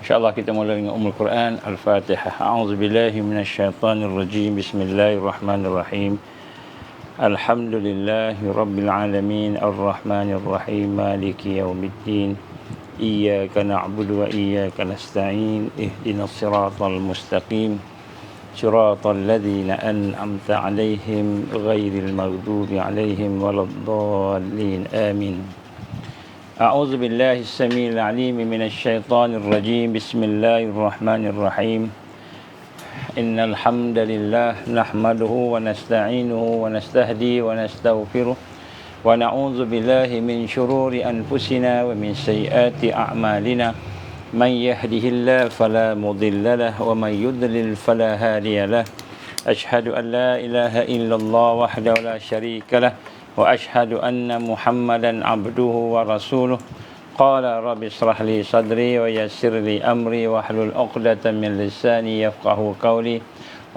InsyaAllah kita mula dengan Ummul Quran, Al-Fatihah. A'udzubillahi minasyaitanirrajim. Bismillahirrahmanirrahim. Alhamdulillahi Rabbil Alamin. Ar-Rahmanirrahim. Maliki yaumiddin. Iyyaka na'budu wa iyyaka nasta'in. Ihdinas siratal mustaqim. Siratal ladzina an'amta 'alaihim ghairil maghdubi 'alaihim waladdallin. Amin. أعوذ بالله السميع العليم من الشيطان الرجيم بسم الله الرحمن الرحيم إن الحمد لله نحمده ونستعينه ونستهديه ونستغفره ونعوذ بالله من شرور أنفسنا ومن سيئات أعمالنا من يهده الله فلا مضل له ومن يضلل فلا هادي له أشهد أن لا إله إلا الله وحده لا شريك له وأشهد أن محمدا عبده ورسوله قال رب اشرح لي صدري ويسر لي أمري واحلل عقدة من لساني يفقهوا قولي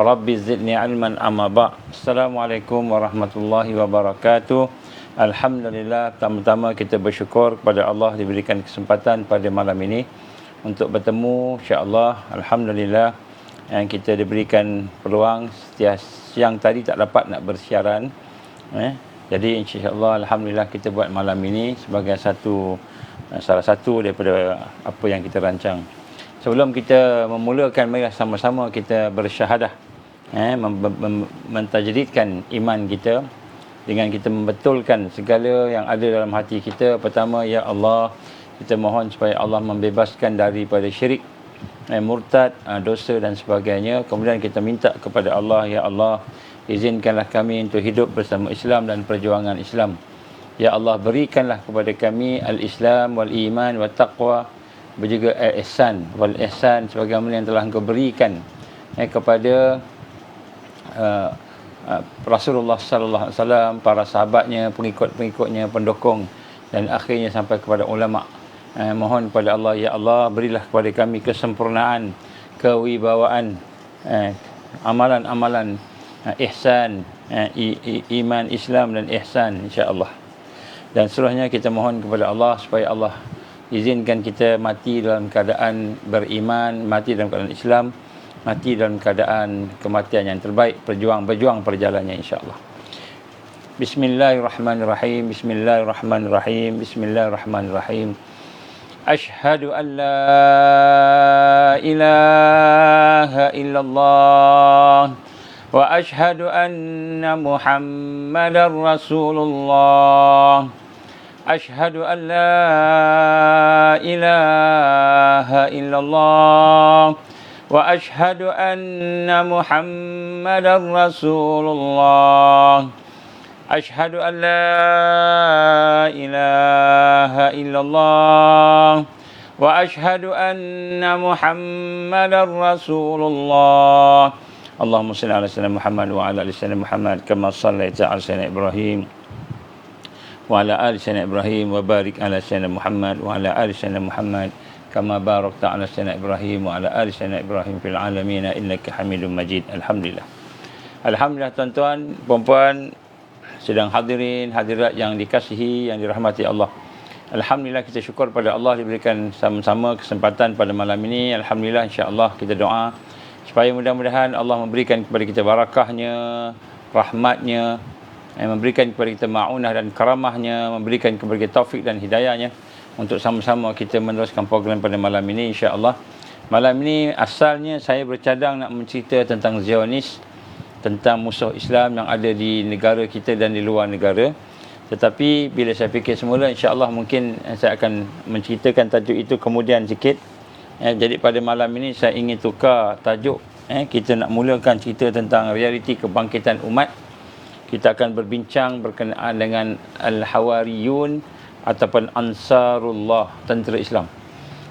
رب زدني علما أما بعد. Assalamualaikum warahmatullahi wabarakatuh. Alhamdulillah, pertama-tama kita bersyukur kepada Allah diberikan kesempatan pada malam ini untuk bertemu, insya-Allah. Alhamdulillah yang kita diberikan peluang. Siang tadi tak dapat nak bersiaran, jadi insya-Allah alhamdulillah kita buat malam ini sebagai salah satu daripada apa yang kita rancang. Sebelum kita memulakan, mari sama-sama kita bersyahadah, mentajdidkan iman kita dengan kita membetulkan segala yang ada dalam hati kita. Pertama, ya Allah, kita mohon supaya Allah membebaskan daripada syirik, murtad, dosa dan sebagainya. Kemudian kita minta kepada Allah, ya Allah, izinkanlah kami untuk hidup bersama Islam dan perjuangan Islam. Ya Allah, berikanlah kepada kami al-Islam wal-iman wat-taqwa, juga ihsan wal-ihsan sebagaimana yang telah Engkau berikan kepada Rasulullah sallallahu alaihi wasallam, para sahabatnya, pengikut-pengikutnya, pendukung dan akhirnya sampai kepada ulama. Mohon kepada Allah, ya Allah, berilah kepada kami kesempurnaan, kewibawaan, amalan-amalan ihsan, iman, Islam dan ihsan, insya-Allah. Dan seterusnya kita mohon kepada Allah supaya Allah izinkan kita mati dalam keadaan beriman, mati dalam keadaan Islam, mati dalam keadaan kematian yang terbaik, berjuang perjalanannya, insya-Allah. Bismillahirrahmanirrahim. Bismillahirrahmanirrahim. Bismillahirrahmanirrahim. Asyhadu an la ilaha illallah wa asyhadu anna Muhammadar Rasulullah. Asyhadu an la ilaha illallah wa asyhadu anna Muhammadar Rasulullah. Asyhadu an la ilaha illallah wa asyhadu anna Muhammadar Rasulullah. Allahumma salli ala sayyidina Muhammad wa ala ali sayyidina Muhammad kama shallaita ala sayyidina Ibrahim wa ala ali sayyidina Ibrahim wa barik ala sayyidina Muhammad wa ala ali sayyidina Muhammad kama barakta ala sayyidina Ibrahim wa ala ali sayyidina Ibrahim fil alamin innaka Hamidum Majid. Alhamdulillah. Alhamdulillah, tuan-tuan, puan-puan, sedang hadirin hadirat yang dikasihi, yang dirahmati Allah. Alhamdulillah, kita syukur pada Allah diberikan sama-sama kesempatan pada malam ini. Alhamdulillah, insya-Allah kita doa supaya mudah-mudahan Allah memberikan kepada kita barakahnya, rahmatnya, memberikan kepada kita ma'unah dan karamahnya, memberikan kepada kita taufik dan hidayahnya untuk sama-sama kita meneruskan program pada malam ini, insya-Allah. Malam ini asalnya saya bercadang nak mencerita tentang Zionis, tentang musuh Islam yang ada di negara kita dan di luar negara. Tetapi bila saya fikir semula, insya-Allah mungkin saya akan menceritakan tajuk itu kemudian sikit. Jadi pada malam ini saya ingin tukar tajuk. Kita nak mulakan cerita tentang realiti kebangkitan umat. Kita akan berbincang berkenaan dengan Al-Hawariyun ataupun Ansarullah, tentera Islam.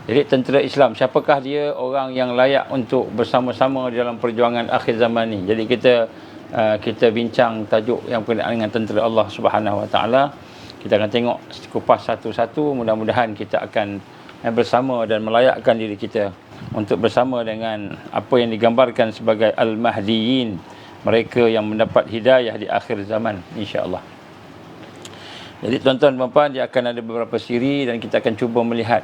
Jadi tentera Islam, siapakah dia? Orang yang layak untuk bersama-sama dalam perjuangan akhir zaman ni. Jadi kita bincang tajuk yang berkenaan dengan tentera Allah Subhanahu Wa Taala. Kita akan tengok kupas satu-satu. Mudah-mudahan kita akan bersama dan melayakkan diri kita untuk bersama dengan apa yang digambarkan sebagai Al-Mahdiyin, mereka yang mendapat hidayah di akhir zaman, insya-Allah. Jadi tuan-tuan dan puan-puan, dia akan ada beberapa siri dan kita akan cuba melihat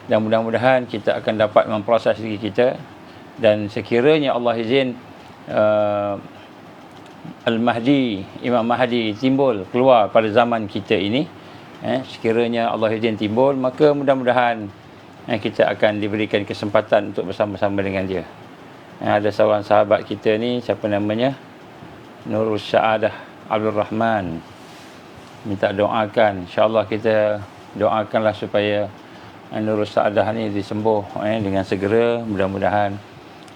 dan mudah-mudahan kita akan dapat memproses diri kita, dan sekiranya Allah izin Al-Mahdi, Imam Mahdi timbul keluar pada zaman kita ini, sekiranya Allah izin timbul, maka mudah-mudahan kita akan diberikan kesempatan untuk bersama-sama dengan dia. Ada seorang sahabat kita ni, siapa namanya, Nurul Sa'adah Abdul Rahman, minta doakan, insyaAllah kita doakanlah supaya Nurul Sa'adah ni disembuh dengan segera. Mudah-mudahan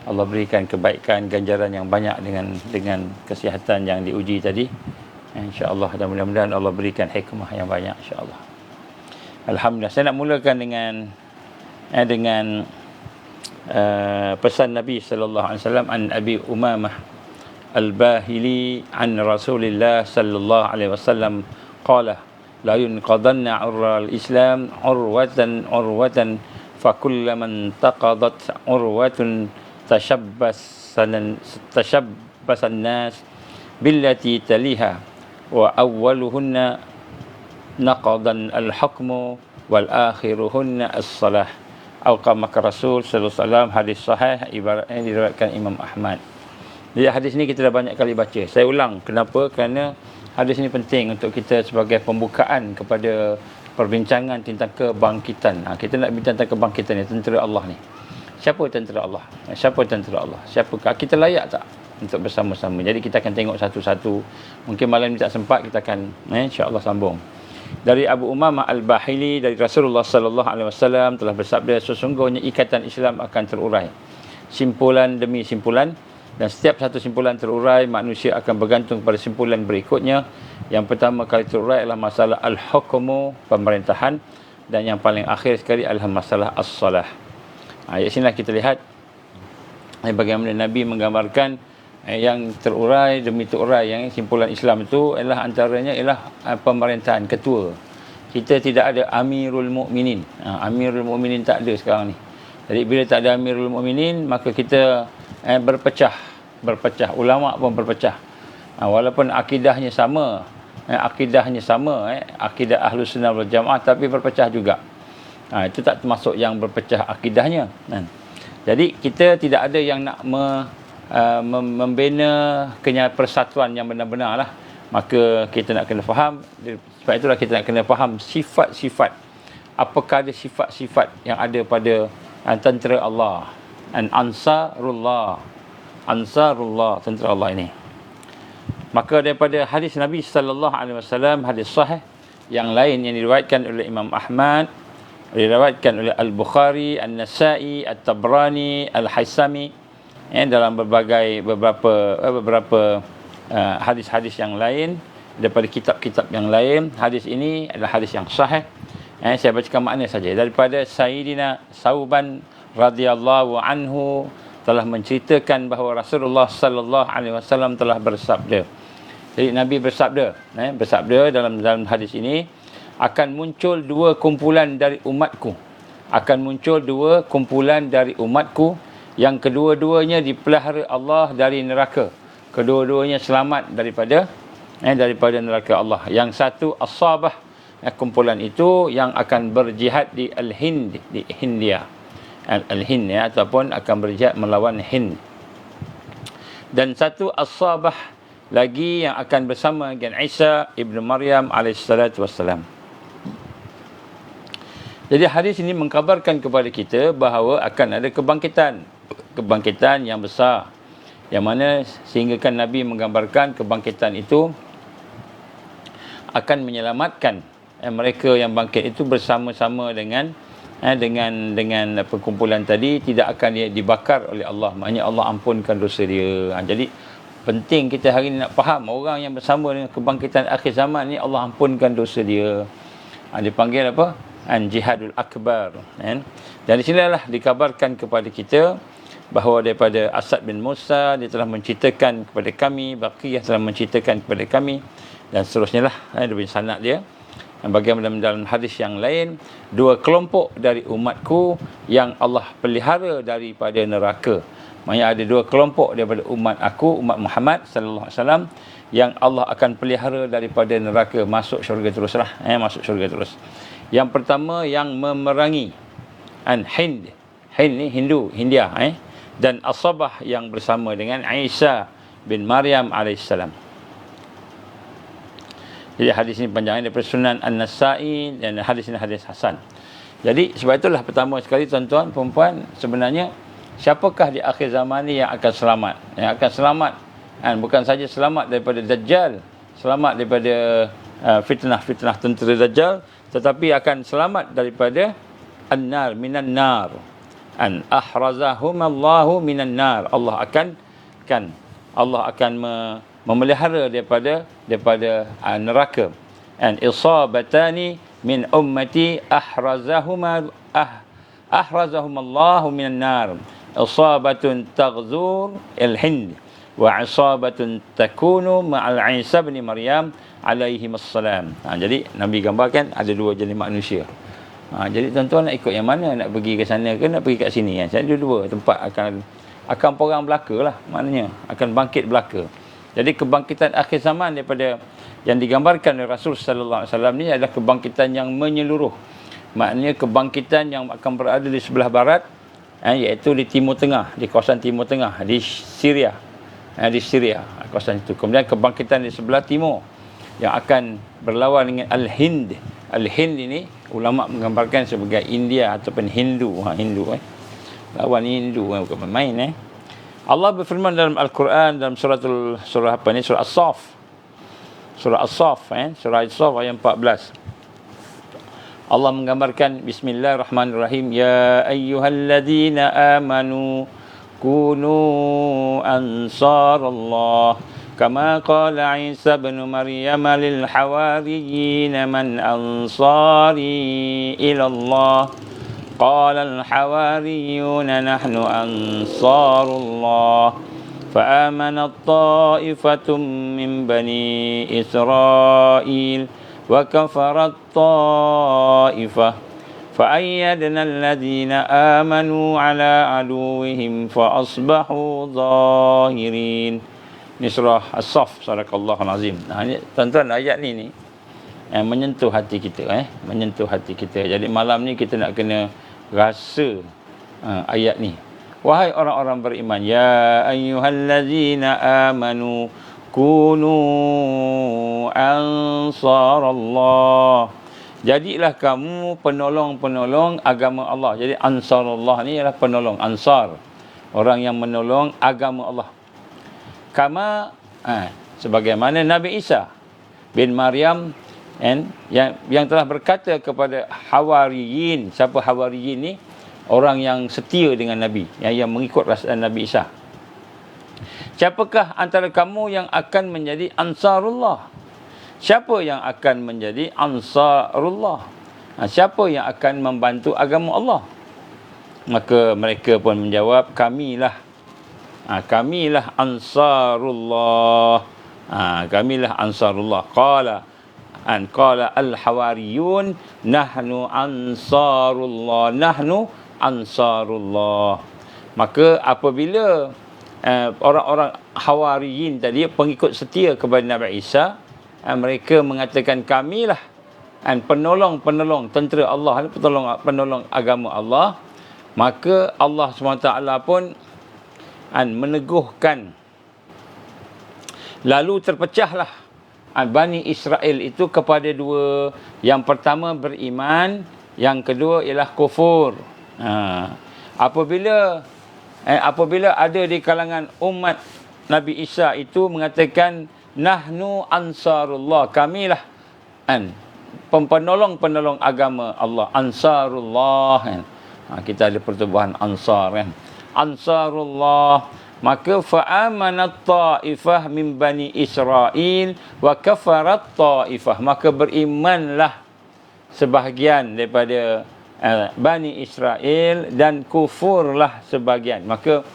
Allah berikan kebaikan, ganjaran yang banyak dengan kesihatan yang diuji tadi, insya-Allah, dan mudah-mudahan Allah berikan hikmah yang banyak, insya-Allah. Alhamdulillah. Saya nak mulakan dengan pesan Nabi sallallahu alaihi wasallam an Abi Umamah Al-Bahili an Rasulillah sallallahu alaihi wasallam qala la yunqadanna 'urra al-Islam urwatan fakullaman taqadat urwatun tashabbasan nas billati taliha wa awwaluhunna naqadan al-hukmu wal akhiruhunna as-salah, atau kama Rasul sallallahu alaihi wasallam. Hadis sahih ibaratnya diriwayatkan Imam Ahmad. Jadi hadis ni kita dah banyak kali baca. Saya ulang, kenapa? Kerana hadis ni penting untuk kita sebagai pembukaan kepada perbincangan tentang kebangkitan. Kita nak bincang tentang kebangkitan ni, tentera Allah ni. Siapa tentera Allah? Siapa tentera Allah? Siapakah? Kita layak tak untuk bersama-sama? Jadi kita akan tengok satu-satu. Mungkin malam ni tak sempat, kita akan insya-Allah sambung. Dari Abu Umamah Al-Bahili, dari Rasulullah sallallahu alaihi wasallam telah bersabda, sesungguhnya ikatan Islam akan terurai simpulan demi simpulan, dan setiap satu simpulan terurai, manusia akan bergantung pada simpulan berikutnya. Yang pertama kali terurai adalah masalah al-hukmu, pemerintahan, dan yang paling akhir sekali adalah masalah as-salah. Ayat sinilah kita lihat bagaimana Nabi menggambarkan yang terurai demi terurai. Yang simpulan Islam itu adalah antaranya ialah pemerintahan, ketua. Kita tidak ada Amirul Mukminin. Amirul Mukminin tak ada sekarang ni. Jadi bila tak ada Amirul Mukminin, maka kita berpecah. Ulama pun berpecah. Walaupun akidahnya sama, akidah Ahlus Sunnah wal Jamaah, tapi berpecah juga. Itu tak termasuk yang berpecah akidahnya. Jadi kita tidak ada yang nak membina persatuan yang benar-benar lah. Maka kita nak kena faham. Sebab itulah kita nak kena faham sifat-sifat. Apakah ada sifat-sifat yang ada pada tentera Allah, Ansarullah, tentera Allah ini. Maka daripada hadis Nabi sallallahu alaihi wasallam, hadis sahih yang lain yang diriwayatkan oleh Imam Ahmad, diriwayatkan oleh Al-Bukhari, An-Nasa'i, At-Tabrani, Al-Haisami, dalam beberapa hadis-hadis yang lain daripada kitab-kitab yang lain. Hadis ini adalah hadis yang sahih. Saya bacakan makna saja. Daripada Sayyidina Sauban radhiyallahu anhu telah menceritakan bahawa Rasulullah sallallahu alaihi wasallam telah bersabda. Jadi Nabi bersabda dalam hadis ini, akan muncul dua kumpulan dari umatku. Yang kedua-duanya dipelihara Allah dari neraka. Kedua-duanya selamat daripada neraka Allah. Yang satu as-sabah, kumpulan itu yang akan berjihad di Al-Hind, di Hindia. Al-Hind ataupun akan berjihad melawan Hind. Dan satu as-sabah lagi yang akan bersama dengan Isa ibn Maryam alaihissalatu wassalam. Jadi hadis ini mengkabarkan kepada kita bahawa akan ada kebangkitan yang besar, yang mana sehinggakan Nabi menggambarkan kebangkitan itu akan menyelamatkan mereka yang bangkit itu bersama-sama dengan perkumpulan tadi, tidak akan dibakar oleh Allah. Maknanya Allah ampunkan dosa dia. Jadi penting kita hari ini nak faham, orang yang bersama dengan kebangkitan akhir zaman ni Allah ampunkan dosa dia. Dipanggil apa? Jihadul Akbar. Dan di sinilah dikabarkan kepada kita bahawa daripada Asad bin Musa, dia telah menceritakan kepada kami, Baqiyah telah menceritakan kepada kami, dan seterusnya lah daripada sanad dia. Bagaimana dalam hadis yang lain, dua kelompok dari umatku yang Allah pelihara daripada neraka. Maksudnya ada dua kelompok daripada umat aku, umat Muhammad sallallahu alaihi wasallam, yang Allah akan pelihara daripada neraka, masuk syurga teruslah, masuk syurga terus. Yang pertama yang memerangi Hind. Hind ni Hindu, India. Dan As-Sabah yang bersama dengan Isa bin Maryam alaihissalam. Jadi hadis ini panjang daripada Sunan An-Nasa'i, dan hadis ini hadis hasan. Jadi sebab itulah pertama sekali tuan-tuan perempuan, sebenarnya siapakah di akhir zaman ni yang akan selamat? Yang akan selamat, bukan saja selamat daripada Dajjal, selamat daripada fitnah-fitnah tentera Dajjal, tetapi akan selamat daripada an-nar, minan nar. Ahrazahumallahu minan nar. Allah akan memelihara daripada neraka. Isabatani min ummati ahrazahumallahu minan nar. Isabatun taghzur al-Hind wa isabatun takunu ma'al Isa bin Maryam alaihimassalam. Jadi Nabi gambarkan ada dua jenis manusia. Jadi tuan-tuan nak ikut yang mana? Nak pergi ke sana ke nak pergi kat sini? Jadi dua tempat akan perang belaka lah, maknanya akan bangkit belaka. Jadi kebangkitan akhir zaman daripada yang digambarkan oleh Rasul sallallahu alaihi wasallam ni adalah kebangkitan yang menyeluruh. Maknanya kebangkitan yang akan berada di sebelah barat, iaitu di Timur Tengah, di kawasan Timur Tengah, di Syria. Di Syria, kawasan itu. Kemudian kebangkitan di sebelah timur yang akan berlawan dengan Al-Hind. Al-Hind ini ulama menggambarkan sebagai India ataupun Hindu. Hindu lawan Hindu, bukan main. Allah berfirman dalam Al-Quran dalam surah As-Saff. Surah As-Saff, surah As-Saff ayat 14. Allah menggambarkan bismillahirrahmanirrahim, ya ayyuhalladzina amanu kunu ansarallah kama qala Isa bin Maryam lil hawariyin man ansari ila Allah قال الحواريون نحن أنصار الله فآمنت طائفة من بني إسرائيل وكفرت طائفة فأيدنا الذين آمنوا على عدوهم فأصبحوا ظاهرين. Ini surah As-Saff, sadaqallahul azim. Ini tuan-tuan, ayat ni menyentuh hati kita, menyentuh hati kita. Jadi malam ni kita nak kena rasa ayat ni. Wahai orang-orang beriman, ya ayyuhallazina amanu kunu ansarallah. Jadilah kamu penolong-penolong agama Allah. Jadi ansarullah ni ialah penolong, ansar, orang yang menolong agama Allah. Kama sebagaimana Nabi Isa bin Maryam yang telah berkata kepada Hawariyin. Siapa Hawariyin ni? Orang yang setia dengan Nabi, yang mengikut rasaan Nabi Isa. Siapakah antara kamu yang akan menjadi ansarullah? Siapa yang akan menjadi ansarullah? Siapa yang akan membantu agama Allah? Maka mereka pun menjawab, kamilah ansarullah. Kamilah ansarullah. Qala al-hawariyun nahnu ansarullah. Maka apabila orang-orang hawariyin tadi, pengikut setia kepada Nabi Isa, mereka mengatakan kamilah penolong-penolong tentera Allah, penolong agama Allah, maka Allah SWT pun meneguhkan. Lalu terpecahlah Bani Israel itu kepada dua. Yang pertama beriman, yang kedua ialah kufur. Apabila ada di kalangan umat Nabi Isa itu mengatakan nahnu ansarullah, kamilah penolong-penolong agama Allah, ansarullah. Kita ada pertubuhan ansar, ansarullah. Maka fa'amanat ta'ifah min Bani Israel wa kafarat ta'ifah. Maka berimanlah sebahagian daripada Bani Israel dan kufurlah sebahagian. Maka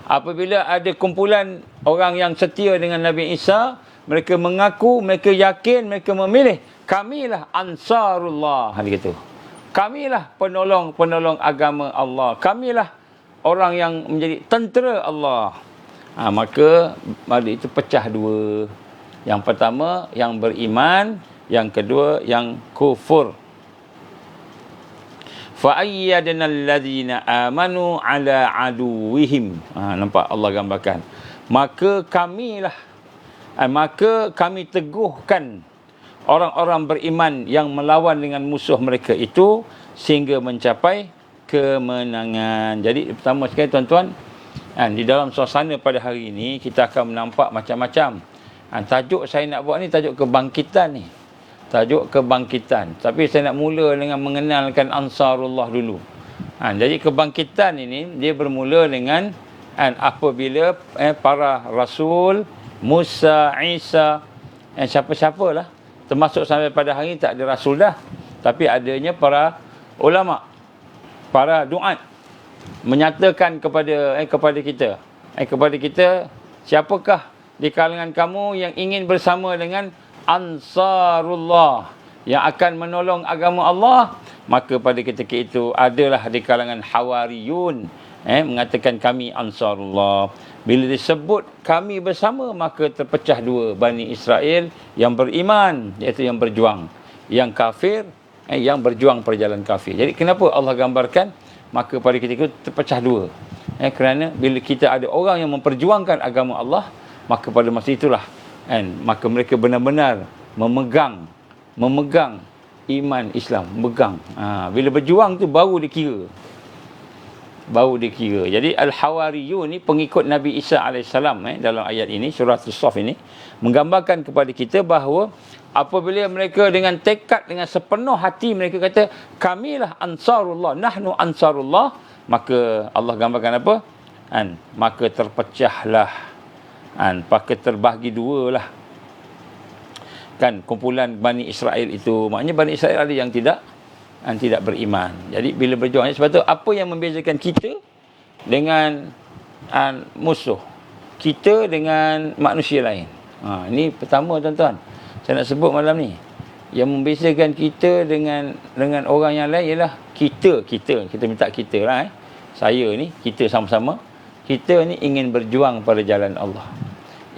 apabila ada kumpulan orang yang setia dengan Nabi Isa, mereka mengaku, mereka yakin, mereka memilih, kamilah ansarullah. Gitu. Kamilah penolong-penolong agama Allah. Kamilah orang yang menjadi tentera Allah. Maka itu pecah dua. Yang pertama yang beriman, yang kedua yang kufur. Fa ayyadna allazina amanu ala aduwihim. Nampak Allah gambarkan. Maka kami teguhkan orang-orang beriman yang melawan dengan musuh mereka itu sehingga mencapai kemenangan. Jadi pertama sekali tuan-tuan, di dalam suasana pada hari ini kita akan menampak macam-macam. Tajuk saya nak buat ni tajuk kebangkitan ni. Tajuk kebangkitan. Tapi saya nak mula dengan mengenalkan Ansarullah dulu. Jadi kebangkitan ini dia bermula dengan apabila para rasul Musa, Isa, siapa-siapalah, termasuk sampai pada hari ini tak ada rasul dah, tapi adanya para ulama, para duat menyatakan kepada kita, siapakah di kalangan kamu yang ingin bersama dengan Ansarullah yang akan menolong agama Allah? Maka pada ketika itu adalah di kalangan Hawariyun mengatakan kami Ansarullah. Bila disebut kami bersama, maka terpecah dua, Bani Israel yang beriman, iaitu yang berjuang, yang kafir yang berjuang perjalanan kafir. Jadi kenapa Allah gambarkan maka pada ketika itu terpecah dua? Kerana bila kita ada orang yang memperjuangkan agama Allah, maka pada masa itulah maka mereka benar-benar memegang iman Islam, memegang. Bila berjuang tu baru dikira. Jadi Al-Hawariyun ni pengikut Nabi Isa AS dalam ayat ini, surah As-Saff ini menggambarkan kepada kita bahawa apabila mereka dengan tekad, dengan sepenuh hati mereka kata kamilah Ansarullah, nahnu Ansarullah, maka Allah gambarkan apa? Maka terpecahlah, maka terbahagi dua lah kumpulan Bani Israel itu. Maknanya Bani Israel ada yang tidak beriman. Jadi bila berjuang, sebab tu apa yang membezakan kita dengan musuh kita dengan manusia lain? Ini pertama tuan-tuan saya nak sebut malam ni. Yang membezakan kita dengan orang yang lain ialah kita minta kita lah saya ni, kita sama-sama, kita ni ingin berjuang pada jalan Allah,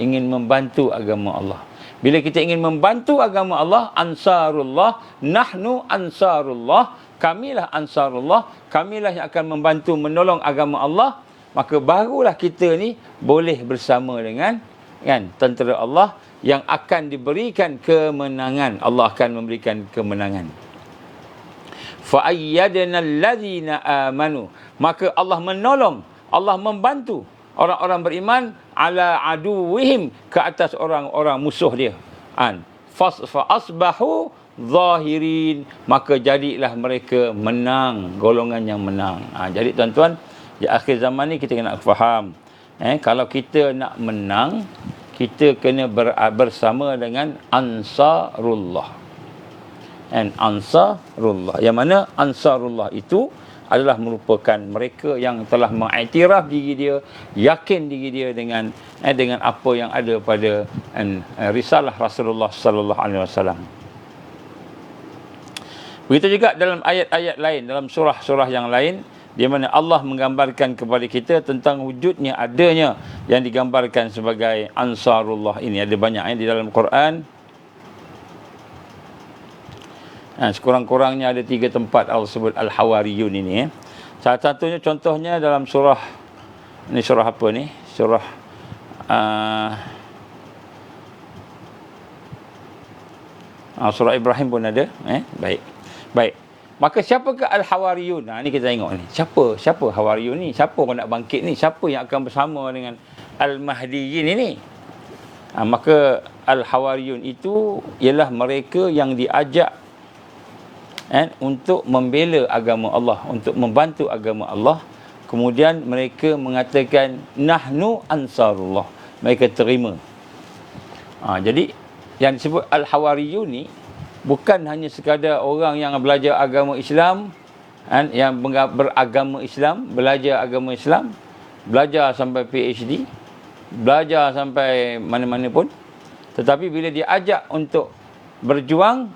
ingin membantu agama Allah. Bila kita ingin membantu agama Allah, Ansarullah, nahnu Ansarullah, kamilah Ansarullah, kamilah yang akan membantu menolong agama Allah, maka barulah kita ni boleh bersama dengan tentera Allah yang akan diberikan kemenangan. Allah akan memberikan kemenangan. Fa ayyadna allazina amanu, maka Allah menolong, Allah membantu orang-orang beriman ala aduwihim, ke atas orang-orang musuh dia. Fa asbahu zahirin, maka jadilah mereka menang, golongan yang menang. Jadi tuan-tuan, di akhir zaman ni kita kena faham, kalau kita nak menang, kita kena bersama dengan Ansarullah. Ansarullah, yang mana Ansarullah itu adalah merupakan mereka yang telah mengiktiraf diri dia, yakin diri dia dengan apa yang ada pada risalah Rasulullah sallallahu alaihi wasallam. Begitu juga dalam ayat-ayat lain, dalam surah-surah yang lain, di mana Allah menggambarkan kepada kita tentang wujudnya, adanya yang digambarkan sebagai Ansarullah ini. Ada banyak di dalam Quran. Sekurang-kurangnya ada 3 tempat Allah sebut Al-Hawariyun ini. Salah satunya contohnya dalam surah, ni surah apa ni? Surah surah Ibrahim pun ada. Baik. Maka siapakah Al-Hawariyun? Ni kita tengok ni. Siapa Hawariyun ni? Siapa orang nak bangkit ni? Siapa yang akan bersama dengan Al-Mahdiyin ini? Maka Al-Hawariyun itu ialah mereka yang diajak untuk membela agama Allah, untuk membantu agama Allah. Kemudian mereka mengatakan nahnu Ansarullah, mereka terima. Jadi yang disebut Al-Hawariyun ni bukan hanya sekadar orang yang belajar agama Islam, yang beragama Islam, belajar agama Islam, belajar sampai PhD, belajar sampai mana-mana pun, tetapi bila diajak untuk berjuang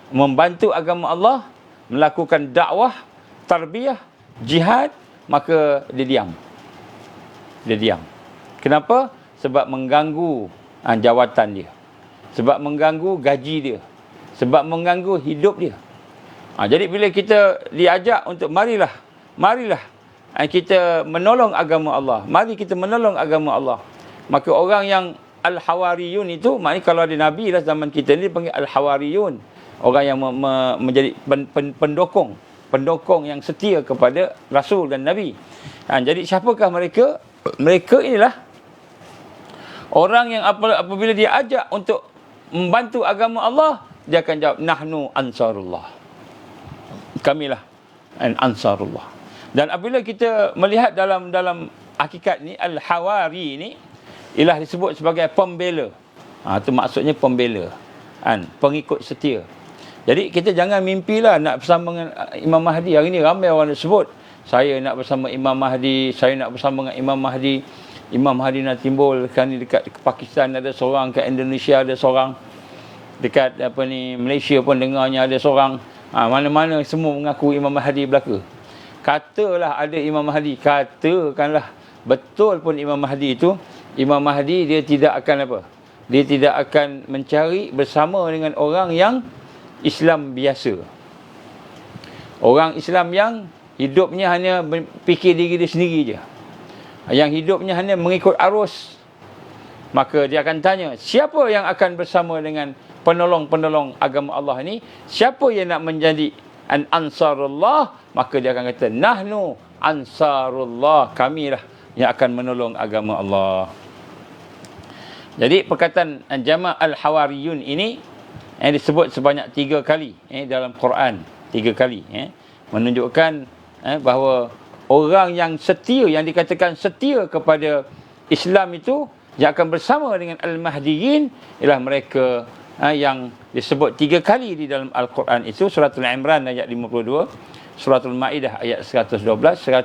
membantu agama Allah, melakukan dakwah, tarbiyah, jihad, maka dia diam. Kenapa? Sebab mengganggu jawatan dia, sebab mengganggu gaji dia, sebab mengganggu hidup dia. Jadi bila kita diajak untuk marilah kita menolong agama Allah. Mari kita menolong agama Allah. Maka orang yang Al-Hawariyun itu, maknanya kalau ada Nabi lah zaman kita ni panggil Al-Hawariyun. Orang yang menjadi pendokong yang setia kepada Rasul dan Nabi. Jadi siapakah mereka? Mereka inilah orang yang apabila dia ajak untuk membantu agama Allah, dia akan jawab, nahnu ansarullah. Kamilah ansarullah. Dan apabila kita melihat dalam hakikat ni, Al-Hawari ni ialah disebut sebagai pembela. Itu maksudnya pembela, pengikut setia. Jadi kita jangan mimpilah nak bersama dengan Imam Mahdi. Hari ni ramai orang nak sebut, saya nak bersama Imam Mahdi, saya nak bersama dengan Imam Mahdi. Imam Mahdi nak timbul kan dekat Pakistan ada seorang, kat Indonesia ada seorang, dekat Malaysia pun dengarnya ada seorang. Mana-mana semua mengaku Imam Mahdi belaka. Katalah ada Imam Mahdi, katakanlah betul pun Imam Mahdi itu, Imam Mahdi dia tidak akan apa? Dia tidak akan mencari bersama dengan orang yang Islam biasa. Orang Islam yang hidupnya hanya fikir diri dia sendiri je, yang hidupnya hanya mengikut arus. Maka dia akan tanya, siapa yang akan bersama dengan penolong-penolong agama Allah ni? Siapa yang nak menjadi ansarullah? Maka dia akan kata, nahnu ansarullah, kamilah yang akan menolong agama Allah. Jadi perkataan Jama' Al-Hawariyun ini disebut sebanyak 3 kali dalam Quran. 3 kali menunjukkan bahawa orang yang setia, yang dikatakan setia kepada Islam itu, yang akan bersama dengan Al-Mahdiyin, ialah mereka yang disebut 3 kali di dalam Al-Quran itu. Surah Al-Imran ayat 52, Surah Al-Ma'idah ayat 112,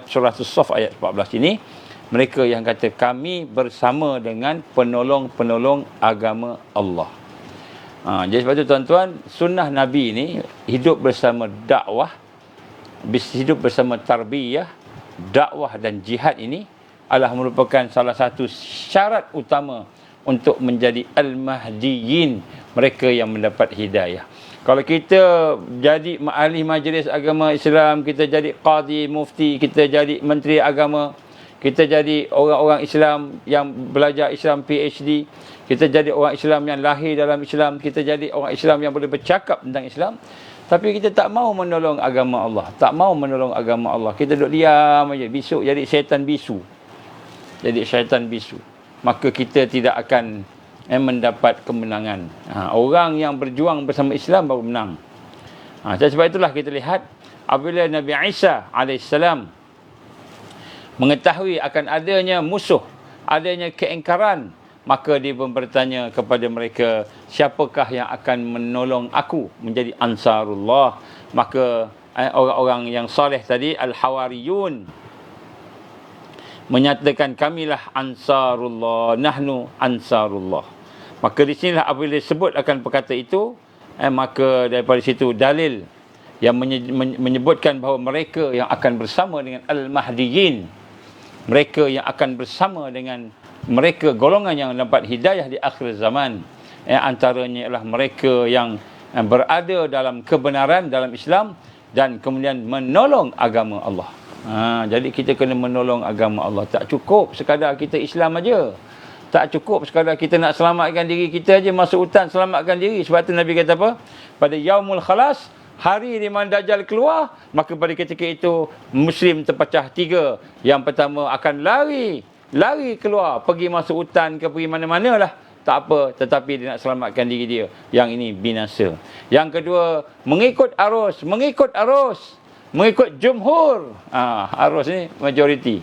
Surah As-Saff ayat 14 ini. Mereka yang kata, kami bersama dengan penolong-penolong agama Allah. Jadi sebab itu tuan-tuan, sunnah Nabi ini hidup bersama dakwah, hidup bersama tarbiyah, dakwah dan jihad ini adalah merupakan salah satu syarat utama untuk menjadi Al-Mahdiyin, mereka yang mendapat hidayah. Kalau kita jadi ahli majlis agama Islam, kita jadi qadi, mufti, kita jadi menteri agama, kita jadi orang-orang Islam yang belajar Islam PhD, kita jadi orang Islam yang lahir dalam Islam, kita jadi orang Islam yang boleh bercakap tentang Islam, tapi kita tak mau menolong agama Allah, tak mau menolong agama Allah, kita duduk diam aja, besok jadi syaitan bisu. Jadi syaitan bisu. Maka kita tidak akan mendapat kemenangan. Orang yang berjuang bersama Islam baru menang. Sebab itulah kita lihat apabila Nabi Isa AS mengetahui akan adanya musuh, adanya keingkaran, maka dia pun bertanya kepada mereka, siapakah yang akan menolong aku menjadi ansarullah? Maka orang-orang yang soleh tadi, Al-Hawariyun, menyatakan, kamilah ansarullah, nahnu ansarullah. Maka di sinilah apabila disebut akan perkata itu, maka daripada situ dalil yang menyebutkan bahawa mereka yang akan bersama dengan Al-Mahdiyin, mereka yang akan bersama dengan mereka golongan yang dapat hidayah di akhir zaman, antaranya ialah mereka yang berada dalam kebenaran dalam Islam dan kemudian menolong agama Allah. Jadi kita kena menolong agama Allah. Tak cukup sekadar kita Islam aja. Tak cukup sekadar kita nak selamatkan diri kita aja, masuk hutan selamatkan diri. Sebab tu Nabi kata apa? Pada yaumul khalas, hari di mana Dajjal keluar, maka pada ketika itu Muslim terpecah 3. Yang pertama akan lari keluar, pergi masuk hutan ke pergi mana-mana lah, tak apa, tetapi dia nak selamatkan diri dia. Yang ini binasa. Yang kedua, mengikut jumhur. Arus ni majoriti.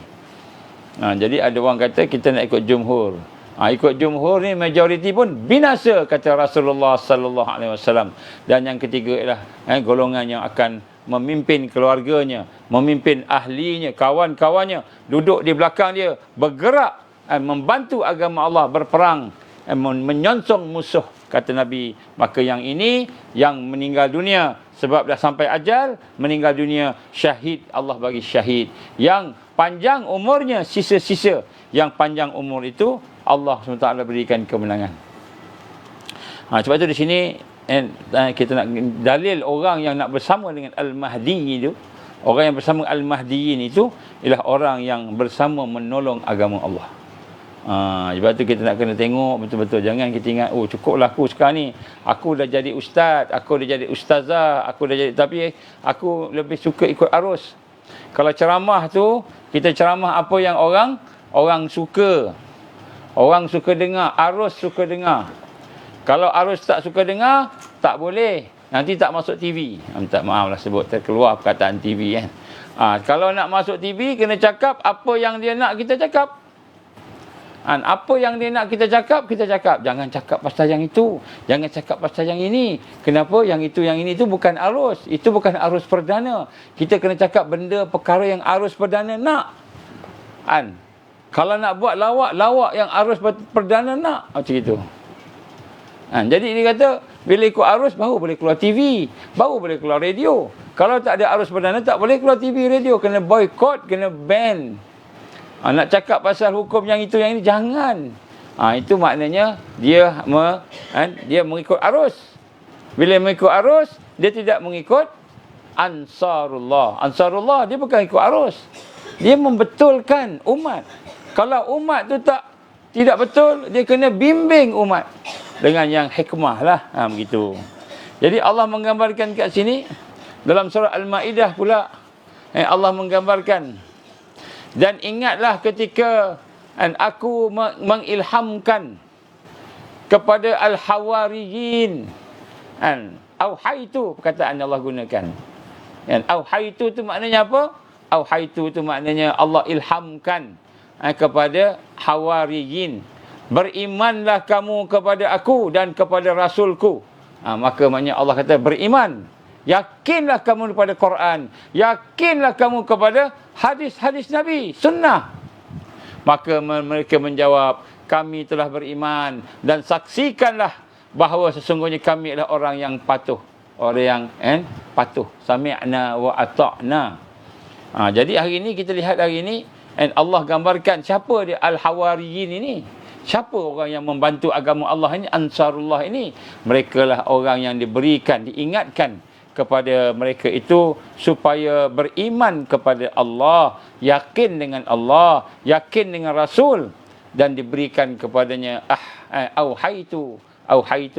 Jadi ada orang kata kita nak ikut jumhur. Ikut jumhur ni majoriti pun binasa, kata Rasulullah sallallahu alaihi wasallam. Dan yang ketiga ialah golongan yang akan memimpin keluarganya, memimpin ahlinya, kawan-kawannya, duduk di belakang dia, bergerak membantu agama Allah, berperang, menyongsong musuh, kata Nabi. Maka yang ini yang meninggal dunia sebab dah sampai ajal, meninggal dunia syahid, Allah bagi syahid. Yang panjang umurnya, sisa-sisa yang panjang umur itu Allah SWT berikan kemenangan. Sebab itu di sini kita nak dalil orang yang nak bersama dengan Al-Mahdi itu, orang yang bersama Al-Mahdiyin itu ialah orang yang bersama menolong agama Allah. Sebab tu kita nak kena tengok betul-betul. Jangan kita ingat, oh cukuplah aku sekarang ni, aku dah jadi ustaz, aku dah jadi ustazah, aku dah jadi, tapi aku lebih suka ikut arus. Kalau ceramah tu, kita ceramah apa yang orang suka. Orang suka dengar, arus suka dengar. Kalau arus tak suka dengar, tak boleh. Nanti tak masuk TV. Minta maaf lah sebut terkeluar perkataan TV kan. Kalau nak masuk TV, kena cakap apa yang dia nak kita cakap. Apa yang dia nak kita cakap, kita cakap. Jangan cakap pasal yang itu. Jangan cakap pasal yang ini. Kenapa? Yang itu, yang ini itu bukan arus. Itu bukan arus perdana. Kita kena cakap benda perkara yang arus perdana nak. Kalau nak buat lawak yang arus perdana nak. Macam itu. Jadi dia kata, bila ikut arus, baru boleh keluar TV. Baru boleh keluar radio. Kalau tak ada arus perdana, tak boleh keluar TV, radio. Kena boycott, kena ban. Nak cakap pasal hukum yang itu, yang ini, jangan. Itu maknanya, dia mengikut arus. Bila mengikut arus, dia tidak mengikut Ansarullah. Ansarullah, dia bukan ikut arus. Dia membetulkan umat. Kalau umat tu tidak betul, dia kena bimbing umat dengan yang hikmah lah. Begitu. Jadi Allah menggambarkan kat sini, dalam surah Al-Ma'idah pula, Allah menggambarkan, dan ingatlah ketika aku mengilhamkan kepada Al-Hawariyin. Auhaitu, perkataan yang Allah gunakan. Auhaitu tu maknanya apa? Auhaitu tu maknanya Allah ilhamkan kepada Hawariyin. Berimanlah kamu kepada aku dan kepada Rasulku. Maka maknanya Allah kata beriman. Yakinlah kamu kepada Quran. Yakinlah kamu kepada hadis-hadis Nabi, sunnah. Maka mereka menjawab, kami telah beriman dan saksikanlah bahawa sesungguhnya kami adalah orang yang patuh. Orang yang patuh. Sami'na wa ata'na. Jadi hari ini kita lihat hari ini Allah gambarkan siapa dia Al-Hawariyin ini. Siapa orang yang membantu agama Allah ini, Ansarullah ini? Mereka lah orang yang diberikan, diingatkan kepada mereka itu supaya beriman kepada Allah, yakin dengan Allah, yakin dengan Rasul, dan diberikan kepadanya auhaitu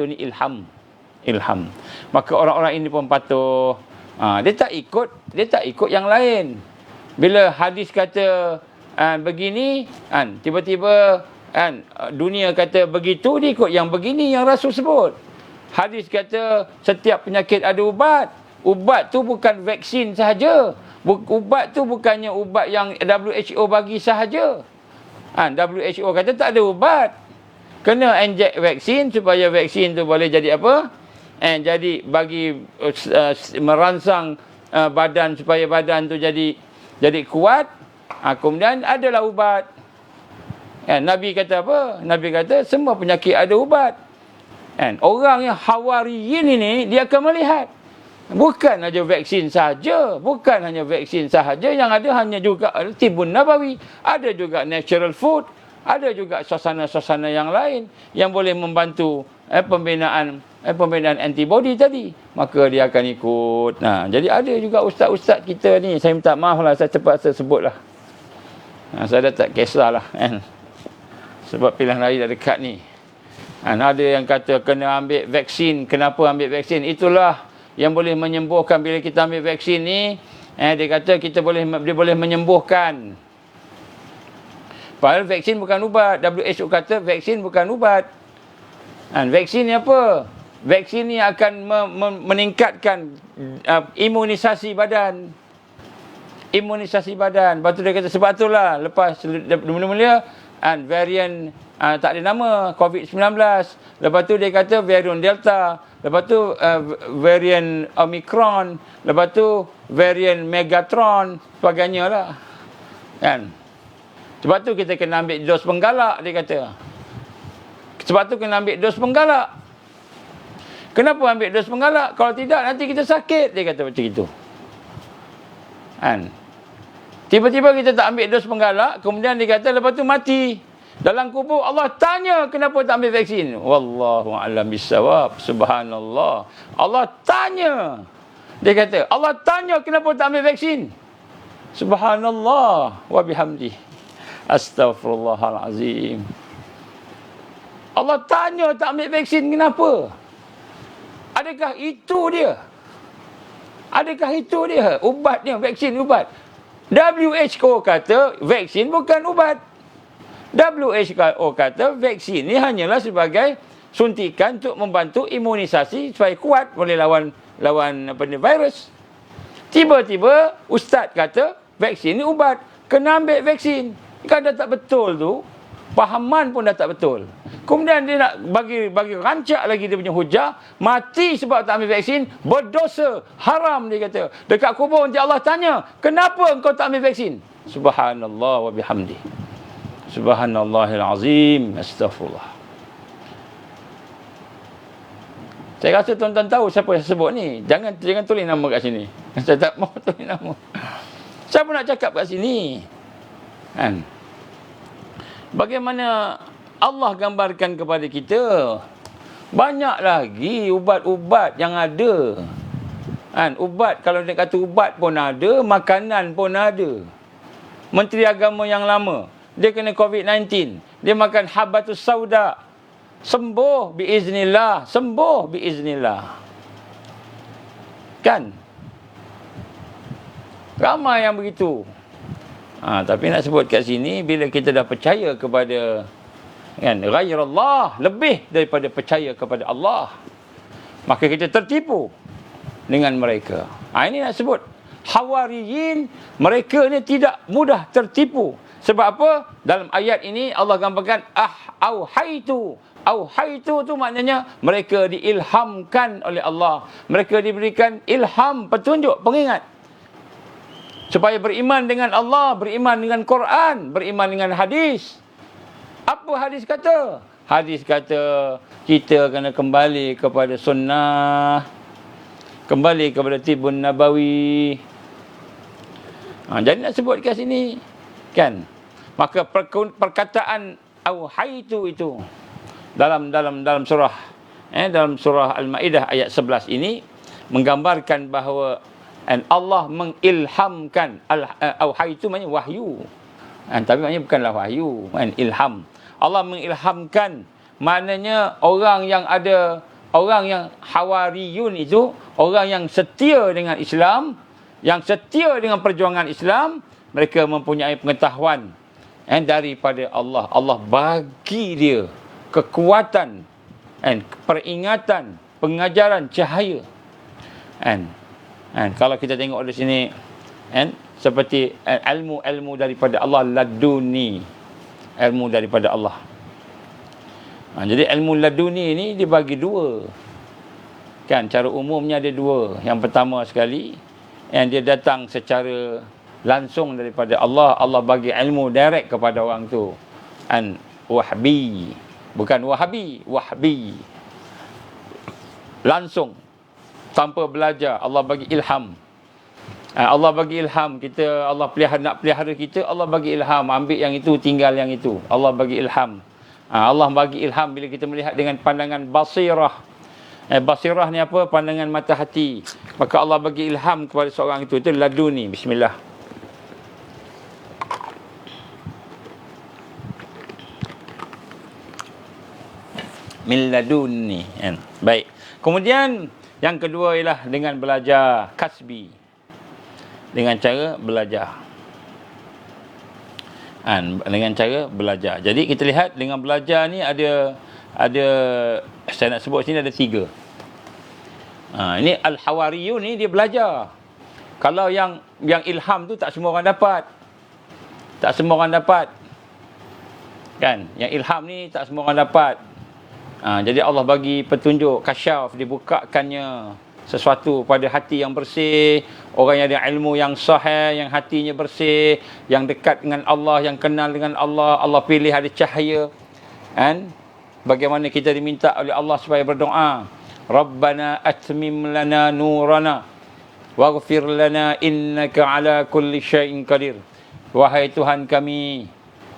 ni ilham. Maka orang-orang ini pun patuh. Dia tak ikut yang lain. Bila hadis kata begini, tiba-tiba dunia kata begitu, dia ikut yang begini yang Rasul sebut. Hadis kata setiap penyakit ada ubat. Ubat tu bukan vaksin sahaja. Ubat tu bukannya ubat yang WHO bagi sahaja. WHO kata tak ada ubat. Kena injek vaksin supaya vaksin tu boleh jadi apa? Jadi bagi merangsang badan supaya badan tu jadi kuat. Kemudian adalah ubat. Nabi kata apa? Nabi kata semua penyakit ada ubat. Orang yang Hawariyin ini, dia akan melihat. Bukan saja vaksin sahaja. Bukan hanya vaksin sahaja. Yang ada hanya juga Tibun Nabawi. Ada juga natural food. Ada juga suasana-suasana yang lain yang boleh membantu pembinaan antibody tadi. Maka dia akan ikut. Jadi ada juga ustaz-ustaz kita ni. Saya minta maaf lah, saya cepat saya sebut lah. Saya dah tak kisahlah. Sebab pilihan raya dah dekat ni. Ada yang kata kena ambil vaksin. Kenapa ambil vaksin? Itulah yang boleh menyembuhkan. Bila kita ambil vaksin ni, dia kata dia boleh menyembuhkan. Padahal vaksin bukan ubat. WHO kata vaksin bukan ubat. Vaksin ni apa? Vaksin ni akan meningkatkan imunisasi badan. Imunisasi badan. Lepas tu dia kata sebab itulah lepas mula-mula varian tak ada nama, COVID-19. Lepas tu dia kata varian Delta. Lepas tu varian Omicron. Lepas tu varian Megatron. Sebagainya lah. Sebab tu kita kena ambil dos penggalak, dia kata. Sebab tu kena ambil dos penggalak. Kenapa ambil dos penggalak? Kalau tidak, nanti kita sakit, dia kata macam itu. Tiba-tiba kita tak ambil dos penggalak, kemudian dia kata lepas tu mati. Dalam kubur Allah tanya kenapa tak ambil vaksin. Wallahu a'lam bissawab. Subhanallah. Allah tanya. Dia kata, Allah tanya kenapa tak ambil vaksin. Subhanallah wa bihamdi. Astaghfirullahalazim. Allah tanya tak ambil vaksin kenapa? Adakah itu dia? Adakah itu dia? Ubatnya, vaksin ubat. WHO kata vaksin bukan ubat. WHO kata vaksin ni hanyalah sebagai suntikan untuk membantu imunisasi supaya kuat boleh lawan virus. Tiba-tiba ustaz kata vaksin ni ubat, kena ambil vaksin. Kan dah tak betul tu, pahaman pun dah tak betul. Kemudian dia nak bagi rancak lagi dia punya hujah, mati sebab tak ambil vaksin, berdosa, haram dia kata. Dekat kubur nanti Allah tanya, kenapa engkau tak ambil vaksin? Subhanallah wa bihamdi. Subhanallahil azim. Astaghfirullah. Saya rasa tuan-tuan tahu siapa yang sebut ni. Jangan tulis nama kat sini. Saya tak mau tulis nama. Siapa nak cakap kat sini? Kan? Bagaimana Allah gambarkan kepada kita? Banyak lagi ubat-ubat yang ada. Kan? Ubat, kalau dia kata ubat pun ada, makanan pun ada. Menteri Agama yang lama, dia kena COVID-19. Dia makan habatus sauda. Sembuh biiznillah. Sembuh biiznillah. Kan? Ramai yang begitu. Tapi nak sebut kat sini, bila kita dah percaya kepada ghairallah, lebih daripada percaya kepada Allah, maka kita tertipu dengan mereka. Ini nak sebut Hawariyin, mereka ni tidak mudah tertipu. Sebab apa? Dalam ayat ini Allah gambarkan auhaitu. Auhaitu tu maknanya mereka diilhamkan oleh Allah. Mereka diberikan ilham, petunjuk, pengingat. Supaya beriman dengan Allah, beriman dengan Quran, beriman dengan hadis. Apa hadis kata? Hadis kata kita kena kembali kepada sunnah, kembali kepada Tibun Nabawi. Jadi nak sebut kat sini, kan? Maka perkataan auhaitu itu dalam surah dalam surah Al-Maidah ayat 11 ini menggambarkan bahawa Allah mengilhamkan. Auhaitu maknanya wahyu. Tapi maknanya bukanlah wahyu, ilham. Allah mengilhamkan, maknanya orang yang hawariyun itu, orang yang setia dengan Islam, yang setia dengan perjuangan Islam, mereka mempunyai pengetahuan daripada Allah. Allah bagi dia kekuatan, peringatan, pengajaran, cahaya. Kalau kita tengok di sini, seperti ilmu daripada Allah, laduni, ilmu daripada Allah. Jadi ilmu laduni ni dibagi dua. Cara umumnya ada dua. Yang pertama sekali, dia datang secara langsung daripada Allah. Allah bagi ilmu direct kepada orang tu. Wahbi. Bukan wahabi, wahbi. Langsung. Tanpa belajar, Allah bagi ilham. Allah bagi ilham. Allah nak pelihara kita, Allah bagi ilham. Ambil yang itu, tinggal yang itu. Allah bagi ilham. Allah bagi ilham bila kita melihat dengan pandangan basirah. Basirah ni apa? Pandangan mata hati. Maka Allah bagi ilham kepada seorang itu. Itu laduni. Bismillah. Min laduni. Baik. Kemudian yang kedua ialah dengan belajar kasbi. Dengan cara belajar. Dengan cara belajar. Jadi kita lihat dengan belajar ni ada saya nak sebut sini ada 3. Ini al-hawariyun ni dia belajar. Kalau yang ilham tu tak semua orang dapat. Tak semua orang dapat. Kan? Yang ilham ni tak semua orang dapat. Jadi Allah bagi petunjuk, kasyaf, dibukakannya sesuatu pada hati yang bersih, orang yang ada ilmu yang sahih, yang hatinya bersih, yang dekat dengan Allah, yang kenal dengan Allah. Allah pilih ada cahaya. Bagaimana kita diminta oleh Allah supaya berdoa, Rabbana atmim lana nurana waghfir lana innaka ala kulli syai'in qadir. Wahai Tuhan kami,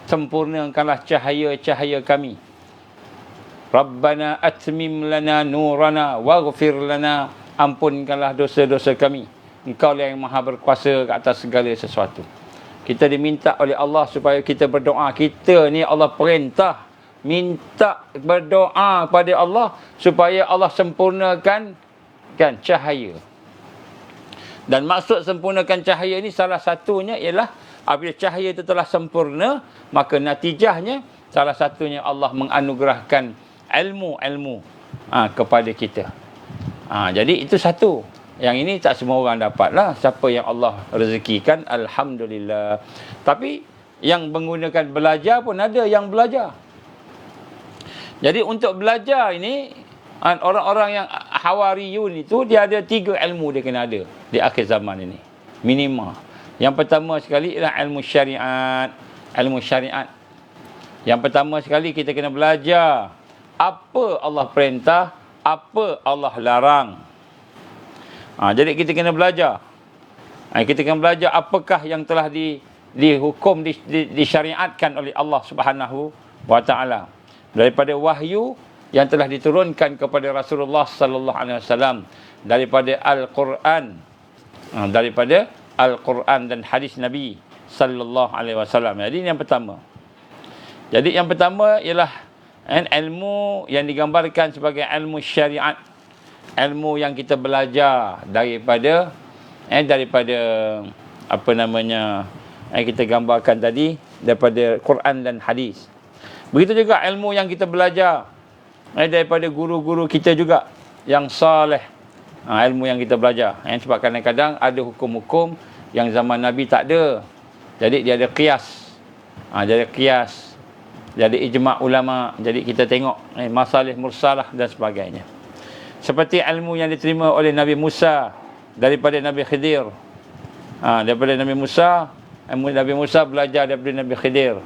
sempurnakanlah cahaya-cahaya kami. Rabbana atmim lana nurana waghfir lana, ampunkanlah dosa-dosa kami. Engkau yang maha berkuasa ke atas segala sesuatu. Kita diminta oleh Allah supaya kita berdoa. Kita ni Allah perintah minta berdoa kepada Allah supaya Allah sempurnakan cahaya. Dan maksud sempurnakan cahaya ni salah satunya ialah apabila cahaya itu telah sempurna, maka natijahnya salah satunya Allah menganugerahkan ilmu kepada kita. Jadi itu satu. Yang ini tak semua orang dapatlah. Siapa yang Allah rezekikan, alhamdulillah. Tapi yang menggunakan belajar pun ada yang belajar. Jadi untuk belajar ini, orang-orang yang hawariyun itu, dia ada 3 ilmu dia kena ada di akhir zaman ini. Minima. Yang pertama sekali ialah ilmu syariat. Ilmu syariat. Yang pertama sekali kita kena belajar apa Allah perintah, apa Allah larang. Jadi kita kena belajar. Kita kena belajar apakah yang telah dihukum, disyariatkan oleh Allah Subhanahu wa taala. Daripada wahyu yang telah diturunkan kepada Rasulullah sallallahu alaihi wasallam, daripada Al-Quran, daripada Al-Quran dan hadis Nabi sallallahu alaihi wasallam. Jadi ini yang pertama. Jadi yang pertama ialah ilmu yang digambarkan sebagai ilmu syariat. Ilmu yang kita belajar daripada apa namanya, kita gambarkan tadi, daripada Quran dan hadis. Begitu juga ilmu yang kita belajar daripada guru-guru kita juga yang saleh. Ilmu yang kita belajar. Sebab kadang-kadang ada hukum-hukum yang zaman Nabi tak ada. Jadi dia ada qiyas. Dia ada qiyas. Dia ada ijma' ulama'. Jadi kita tengok masalih mursalah dan sebagainya. Seperti ilmu yang diterima oleh Nabi Musa daripada Nabi Khidir. Daripada Nabi Musa, Nabi Musa belajar daripada Nabi Khidir.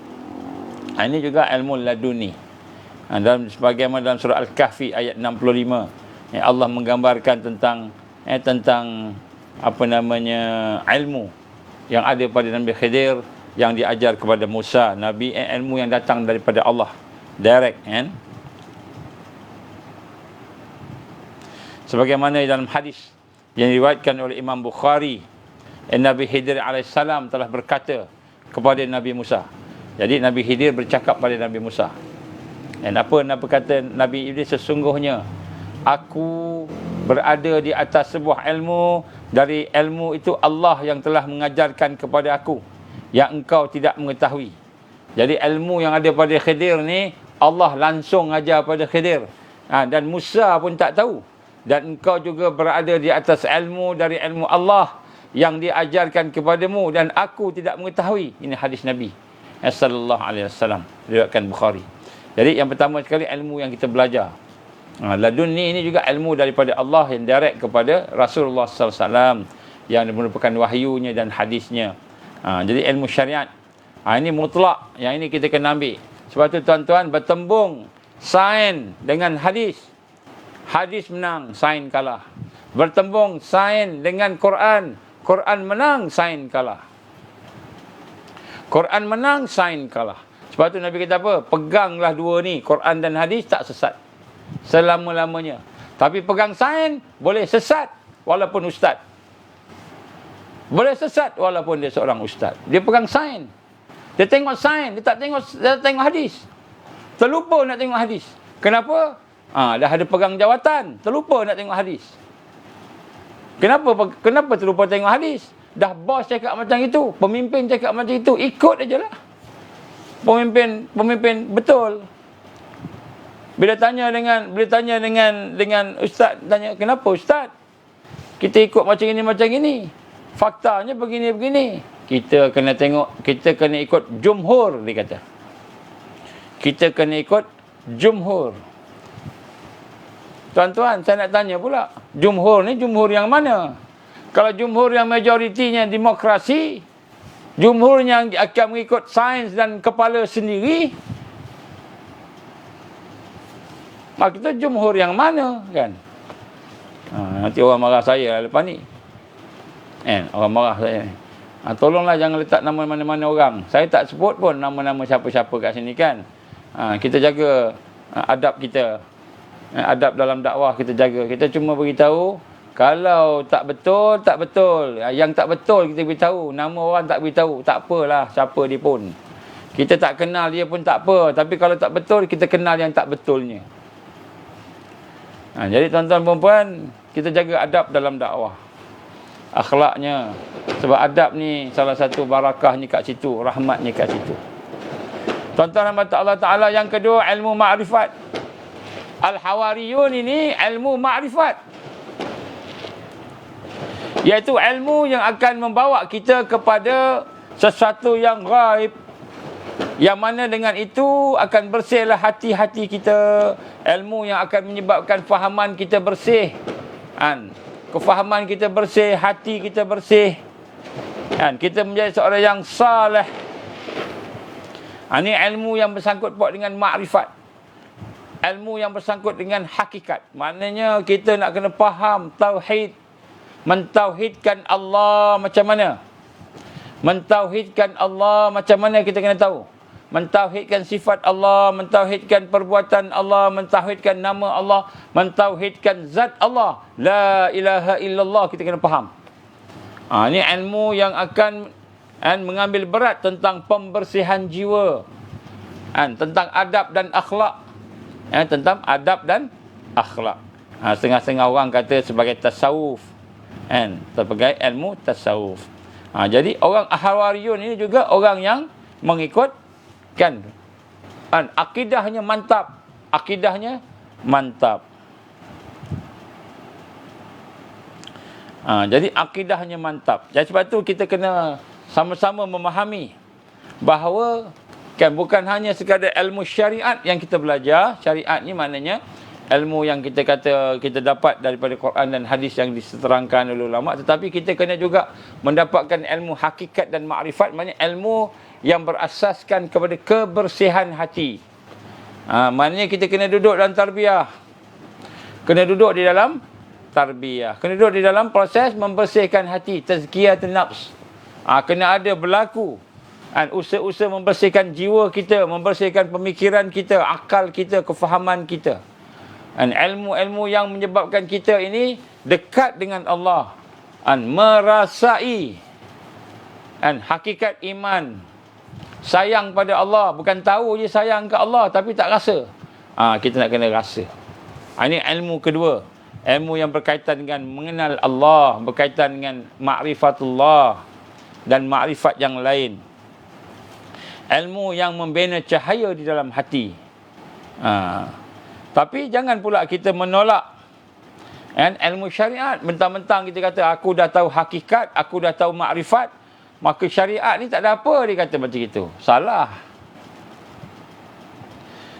Ini juga ilmu laduni. Dalam sebagaimana dalam surah Al-Kahfi ayat 65, Allah menggambarkan tentang apa namanya, ilmu yang ada pada Nabi Khidir yang diajar kepada Musa. Nabi ilmu yang datang daripada Allah direct, sebagaimana dalam hadis yang diriwayatkan oleh Imam Bukhari, Nabi Khidir alaihissalam telah berkata kepada Nabi Musa. Jadi Nabi Khidir bercakap pada Nabi Musa. Apa kata Nabi Idris? Sesungguhnya aku berada di atas sebuah ilmu. Dari ilmu itu Allah yang telah mengajarkan kepada aku yang engkau tidak mengetahui. Jadi ilmu yang ada pada Khidir ni Allah langsung ajar pada Khidir. Dan Musa pun tak tahu. Dan engkau juga berada di atas ilmu dari ilmu Allah yang diajarkan kepadamu dan aku tidak mengetahui. Ini hadis Nabi sallallahu alaihi wasallam, diriwayatkan Bukhari. Jadi yang pertama sekali ilmu yang kita belajar. Laduni ini juga ilmu daripada Allah yang direct kepada Rasulullah sallallahu alaihi wasallam yang merupakan wahyunya dan hadisnya. Jadi ilmu syariat. Ini mutlak. Yang ini kita kena ambil. Sebab tu tuan-tuan, bertembung sains dengan hadis. Hadis menang, sains kalah. Bertembung sains dengan Quran. Quran menang, sains kalah. Quran menang, sains kalah. Sebab tu Nabi kata apa? Peganglah dua ni, Quran dan hadis, tak sesat selama-lamanya. Tapi pegang sains, boleh sesat walaupun ustaz. Boleh sesat walaupun dia seorang ustaz. Dia pegang sains. Dia tengok sains, dia tak tengok hadis. Terlupa nak tengok hadis. Kenapa? Dah ada pegang jawatan, terlupa nak tengok hadis. Kenapa terlupa tengok hadis? Dah bos cakap macam itu, pemimpin cakap macam itu, ikut ajalah. Pemimpin betul. Bila tanya dengan ustaz, tanya, kenapa ustaz? Kita ikut macam ini. Faktanya begini. Kita kena ikut jumhur, dia kata. Kita kena ikut jumhur. Tuan-tuan, saya nak tanya pula, jumhur ni jumhur yang mana? Kalau jumhur yang majoritinya demokrasi, jumhur yang akan mengikut sains dan kepala sendiri, maka itu jumhur yang mana, kan? Nanti orang marah saya lepas ni. Orang marah saya. Tolonglah jangan letak nama mana-mana orang. Saya tak sebut pun nama-nama siapa-siapa kat sini kan. Kita jaga adab kita. Adab dalam dakwah kita jaga. Kita cuma beritahu kalau tak betul, tak betul. Yang tak betul kita beritahu. Nama orang tak beritahu. Tak apalah siapa dia pun. Kita tak kenal dia pun tak apa. Tapi kalau tak betul, kita kenal yang tak betulnya. Jadi tuan-tuan perempuan, kita jaga adab dalam dakwah. Akhlaknya. Sebab adab ni salah satu barakahnya kat situ. Rahmatnya kat situ. Tuan-tuan rahmat Allah Ta'ala. Yang kedua, ilmu ma'rifat. Al-Hawariyun ini ilmu ma'rifat. Iaitu ilmu yang akan membawa kita kepada sesuatu yang gaib. Yang mana dengan itu akan bersihlah hati-hati kita. Ilmu yang akan menyebabkan fahaman kita bersih. Kefahaman kita bersih, hati kita bersih. Kita menjadi seorang yang saleh. Ini ilmu yang bersangkut paut dengan makrifat. Ilmu yang bersangkut dengan hakikat. Maknanya kita nak kena faham tauhid. Mentauhidkan Allah macam mana? Mentauhidkan Allah macam mana kita kena tahu? Mentauhidkan sifat Allah, mentauhidkan perbuatan Allah, mentauhidkan nama Allah, mentauhidkan zat Allah. La ilaha illallah, kita kena faham. Ini ilmu yang akan mengambil berat tentang pembersihan jiwa. Tentang adab dan akhlak. Tentang adab dan akhlak. Setengah-setengah orang kata sebagai tasawuf. Sebagai ilmu tasawuf. Jadi orang Hawariyun ini juga orang yang mengikut akidahnya mantap. Akidahnya mantap. Jadi akidahnya mantap. Jadi sebab tu kita kena sama-sama memahami bahawa bukan hanya sekadar ilmu syariat yang kita belajar. Syariat ni maknanya ilmu yang kita kata kita dapat daripada Quran dan hadis yang diterangkan oleh ulama, tetapi kita kena juga mendapatkan ilmu hakikat dan makrifat, maknanya ilmu yang berasaskan kepada kebersihan hati. Maknanya kita kena duduk dalam tarbiyah. Kena duduk di dalam tarbiyah. Kena duduk di dalam proses membersihkan hati, tazkiyatun nafs. Kena ada berlaku usaha-usaha membersihkan jiwa kita, membersihkan pemikiran kita, akal kita, kefahaman kita. Ilmu-ilmu yang menyebabkan kita ini dekat dengan Allah. Merasai hakikat iman. Sayang pada Allah. Bukan tahu je sayang ke Allah, tapi tak rasa. Kita nak kena rasa. Ini ilmu kedua. Ilmu yang berkaitan dengan mengenal Allah, berkaitan dengan ma'rifatullah dan ma'rifat yang lain. Ilmu yang membina cahaya di dalam hati. Tapi jangan pula kita menolak ilmu syariat. Mentang-mentang kita kata aku dah tahu hakikat, aku dah tahu makrifat, maka syariat ni tak ada apa, dia kata macam itu. Salah.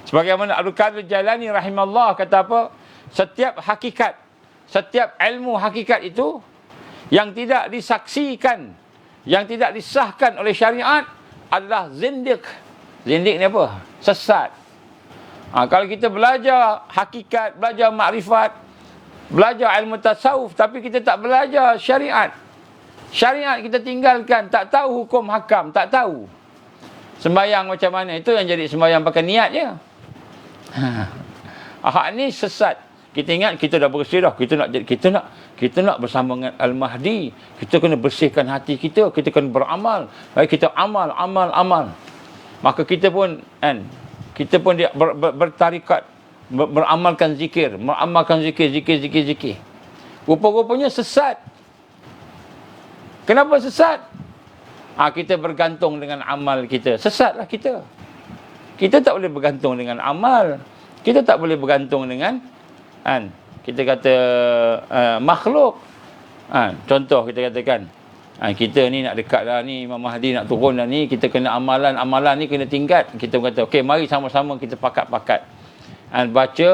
Sebagaimana Al-Qadir Jalani rahimahullah kata apa? Setiap hakikat, setiap ilmu hakikat itu yang tidak disaksikan, yang tidak disahkan oleh syariat adalah zindiq. Zindiq ni apa? Sesat. Kalau kita belajar hakikat, belajar makrifat, belajar ilmu tasawuf, tapi kita tak belajar syariat. Syariat kita tinggalkan, tak tahu hukum hakam, tak tahu. Sembayang macam mana, itu yang jadi sembayang pakai niat je. Hak ni sesat. Kita ingat kita dah bersih dah, kita nak bersama dengan Al-Mahdi. Kita kena bersihkan hati kita, kita kena beramal. Kita amal. Maka kita pun dia bertarikat, beramalkan zikir, zikir. Rupa-rupanya sesat. Kenapa sesat? Kita bergantung dengan amal kita. Sesatlah kita. Kita tak boleh bergantung dengan amal. Kita tak boleh bergantung dengan kita kata makhluk. Contoh kita katakan kita ni nak dekat dah ni, Imam Mahdi nak turun dah ni, kita kena amalan ni kena tingkat. Kita kata okey, mari sama-sama kita pakat-pakat baca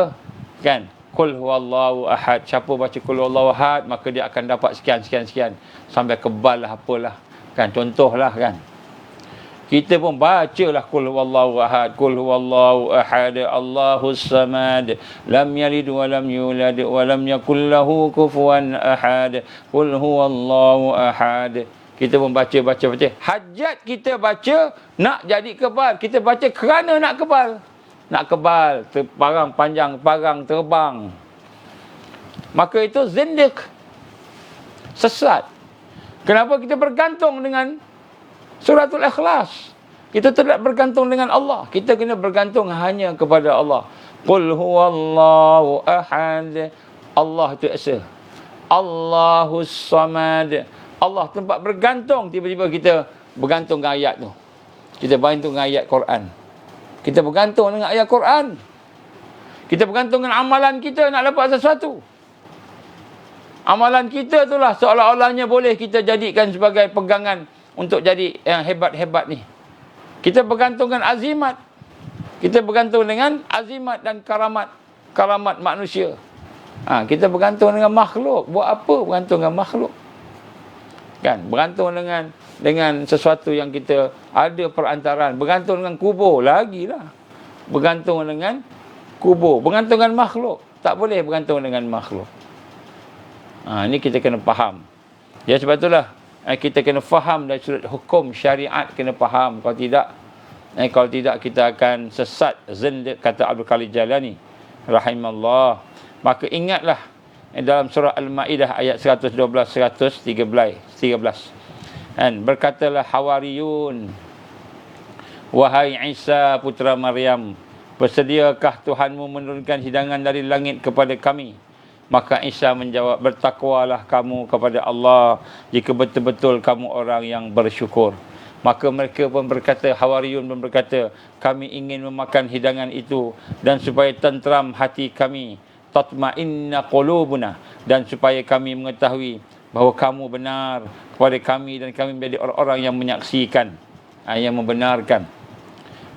Qul huwallahu ahad. Siapa baca Qul huwallahu ahad, maka dia akan dapat sekian sampai kebal lah apalah. Contohlah kita pun bacalah Qul huwallahu ahad, Qul huwallahu ahad, Allahus samad, lam yalid wa lam yulad wa lam yakul lahu kufuwan ahad, Qul huwallahu ahad. Kita membaca. Hajat kita baca nak jadi kebal. Kita baca kerana nak kebal. Nak kebal, parang panjang, parang terbang. Maka itu zindiq. Sesat. Kenapa kita bergantung dengan suratul Ikhlas? Kita tidak bergantung dengan Allah. Kita kena bergantung hanya kepada Allah. Qul huwallahu ahad. Allah itu esa. Allahus samad. Allah tempat bergantung. Tiba-tiba kita bergantung dengan ayat tu. Kita bergantung dengan ayat Quran. Kita bergantung dengan ayat Quran. Kita bergantung dengan amalan kita nak dapat sesuatu. Amalan kita itulah seolah-olahnya boleh kita jadikan sebagai pegangan untuk jadi yang hebat-hebat ni. Kita bergantung dengan azimat. Kita bergantung dengan azimat dan karamat manusia. Kita bergantung dengan makhluk. Buat apa bergantung dengan makhluk? Kan? Bergantung dengan sesuatu yang kita ada perantaraan. Bergantung dengan kubur. Lagilah. Bergantung dengan kubur. Bergantung dengan makhluk. Tak boleh bergantung dengan makhluk. Ini kita kena faham. Ya, sebab itulah kita kena faham dari sudut hukum syariat, kena faham. Kalau tidak kita akan sesat. Zindiq, kata Abdul Khalid Jalani rahimallah. Maka ingatlah dalam surah Al-Ma'idah ayat 112 113. Berkatalah Hawariyun, wahai Isa putra Maryam, bersediakah Tuhanmu menurunkan hidangan dari langit kepada kami? Maka Isa menjawab, bertakwalah kamu kepada Allah jika betul-betul kamu orang yang bersyukur. Maka mereka pun berkata, Hawariyun pun berkata, kami ingin memakan hidangan itu dan supaya tentram hati kami, tatma'inna qulubuna, dan supaya kami mengetahui bahawa kamu benar kepada kami dan kami menjadi orang-orang yang menyaksikan, yang membenarkan.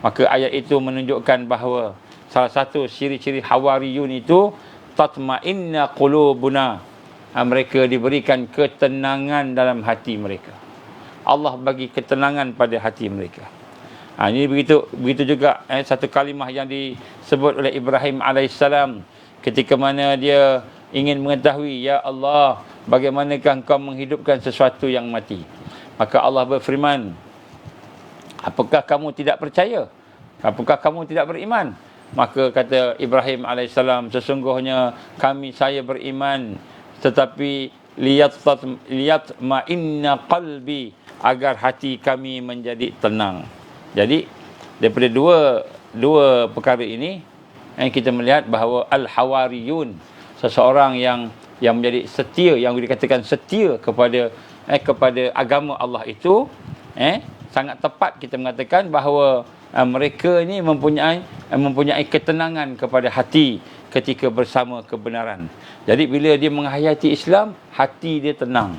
Maka ayat itu menunjukkan bahawa salah satu ciri-ciri Hawariyun itu tatma'inna qulubuna. Mereka diberikan ketenangan dalam hati mereka. Allah bagi ketenangan pada hati mereka. Ini begitu juga satu kalimah yang disebut oleh Ibrahim alaihissalam ketika mana dia ingin mengetahui, ya Allah, bagaimanakah engkau menghidupkan sesuatu yang mati? Maka Allah berfirman, apakah kamu tidak percaya? Apakah kamu tidak beriman? Maka kata Ibrahim alaihissalam, sesungguhnya saya beriman, tetapi liyatma'inna qalbi, agar hati kami menjadi tenang. Jadi daripada dua perkara ini kita melihat bahawa al-hawariyun, seseorang yang menjadi setia, yang dikatakan setia kepada agama Allah itu, sangat tepat kita mengatakan bahawa mereka ini mempunyai ketenangan kepada hati ketika bersama kebenaran. Jadi bila dia menghayati Islam, hati dia tenang.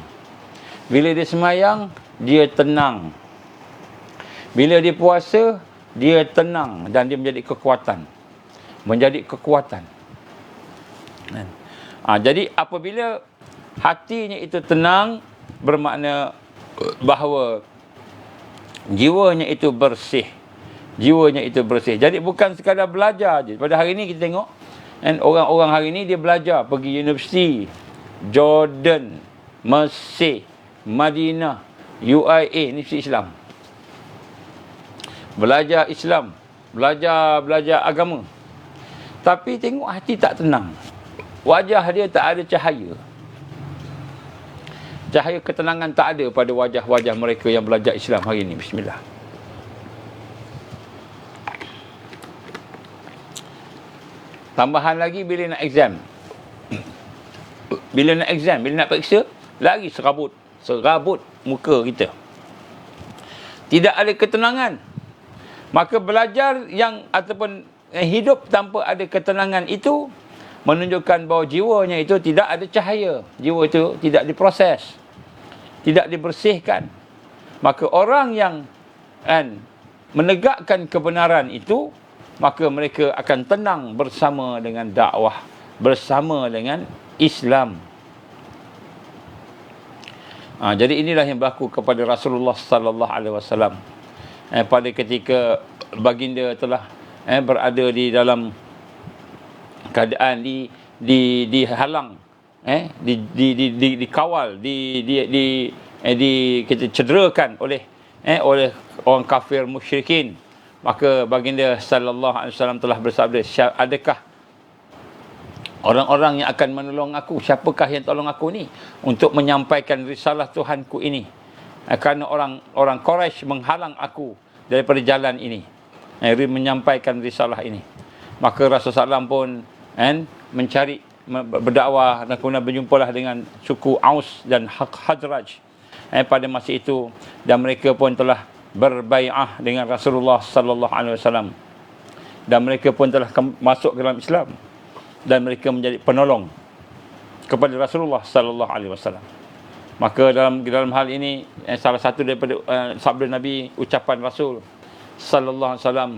Bila dia semayang, dia tenang. Bila dia puasa, dia tenang dan dia menjadi kekuatan. Jadi apabila hatinya itu tenang, bermakna bahawa jiwanya itu bersih. Jadi bukan sekadar belajar je. Pada hari ini kita tengok orang-orang hari ini dia belajar, pergi universiti Jordan, Mesir, Madinah, UIA, Universiti Islam. Belajar Islam, belajar agama. Tapi tengok hati tak tenang. Wajah dia tak ada cahaya. Cahaya ketenangan tak ada pada wajah-wajah mereka yang belajar Islam hari ini. Bismillah. Tambahan lagi bila nak exam. Bila nak periksa, lagi serabut muka kita. Tidak ada ketenangan. Maka belajar ataupun hidup tanpa ada ketenangan itu menunjukkan bahawa jiwanya itu tidak ada cahaya. Jiwa itu tidak diproses, tidak dibersihkan. Maka orang yang menegakkan kebenaran itu, maka mereka akan tenang bersama dengan dakwah, bersama dengan Islam. Jadi inilah yang berlaku kepada Rasulullah sallallahu alaihi wasallam. Pada ketika baginda telah berada di dalam keadaan dihalang, dikawal, kita cederakan oleh orang kafir musyrikin, maka baginda sallallahu alaihi wasallam telah bersabda, adakah orang-orang yang akan menolong aku? Siapakah yang tolong aku ni untuk menyampaikan risalah Tuhanku ini? Kerana orang Quraisy menghalang aku daripada jalan ini, menyampaikan risalah ini. Maka Rasulullah SAW pun mencari, berdakwah, dan kemudian berjumpalah dengan suku Aus dan Khazraj pada masa itu, dan mereka pun telah berbai'ah dengan Rasulullah sallallahu alaihi wasallam, dan mereka pun telah masuk ke dalam Islam, dan mereka menjadi penolong kepada Rasulullah sallallahu alaihi wasallam. Maka dalam hal ini, salah satu daripada sabda Nabi, ucapan Rasul sallallahu alaihi wasallam,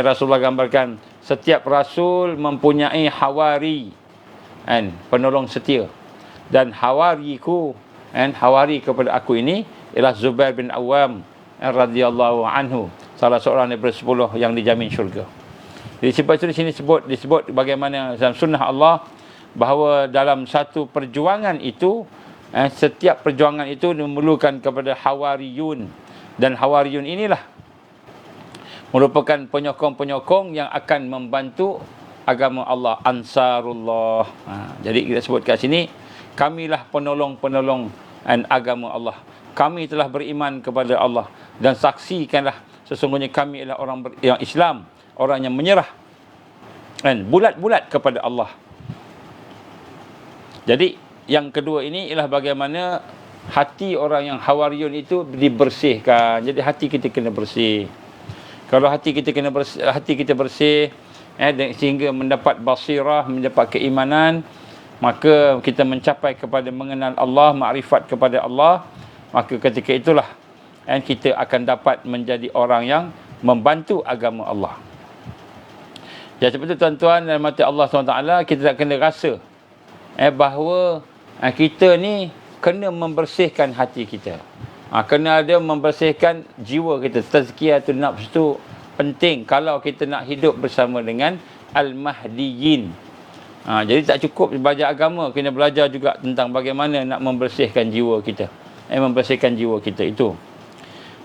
Rasulullah gambarkan setiap rasul mempunyai hawari, penolong setia, dan hawariku, hawari kepada aku ini ialah Zubair bin Awam radhiyallahu anhu, salah seorang daripada 10 yang dijamin syurga. Jadi sebab itu di sini disebut bagaimana dalam sunnah Allah bahawa dalam satu perjuangan itu, setiap perjuangan itu memerlukan kepada hawariyun, dan hawariyun inilah merupakan penyokong-penyokong yang akan membantu agama Allah, ansarullah. Jadi kita sebut kat sini, kamilah penolong-penolong agama Allah. Kami telah beriman kepada Allah, dan saksikanlah sesungguhnya kami adalah orang yang Islam, orang yang menyerah bulat-bulat kepada Allah. Jadi yang kedua ini ialah bagaimana hati orang yang hawariyun itu dibersihkan. Jadi hati kita kena bersih. Kalau hati kita bersih, sehingga mendapat basirah, mendapat keimanan, maka kita mencapai kepada mengenal Allah, makrifat kepada Allah. Maka ketika itulah kita akan dapat menjadi orang yang membantu agama Allah. Jadi sebab itu tuan-tuan dan mati Allah SWT, kita tak kena rasa bahawa kita ni kena membersihkan hati kita. Kena ada membersihkan jiwa kita. Tazkiyatun nafs tu penting kalau kita nak hidup bersama dengan Al-Mahdiyin. Jadi tak cukup belajar agama, kena belajar juga tentang bagaimana nak membersihkan jiwa kita. Membersihkan jiwa kita itu.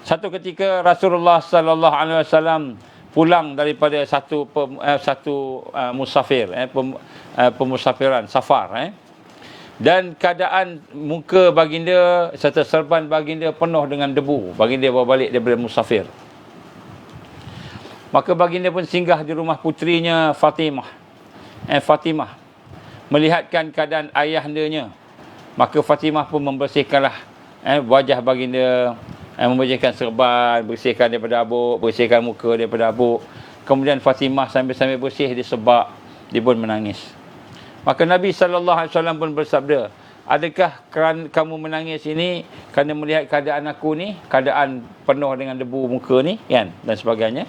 Satu ketika Rasulullah sallallahu alaihi wasallam pulang daripada satu musafir, pemusafiran, safar, dan keadaan muka baginda serta serban baginda penuh dengan debu. Baginda bawa balik daripada musafir. Maka baginda pun singgah di rumah putrinya Fatimah. Fatimah melihatkan keadaan ayahandanya. Maka Fatimah pun membersihkanlah wajah baginda, membersihkan serban, bersihkan daripada abuk, bersihkan muka daripada abuk. Kemudian Fatimah sambil-sambil bersih dia sebab, dia pun menangis. Maka Nabi SAW pun bersabda, adakah kamu menangis ini kerana melihat keadaan aku ni, keadaan penuh dengan debu muka ni, kan, dan sebagainya.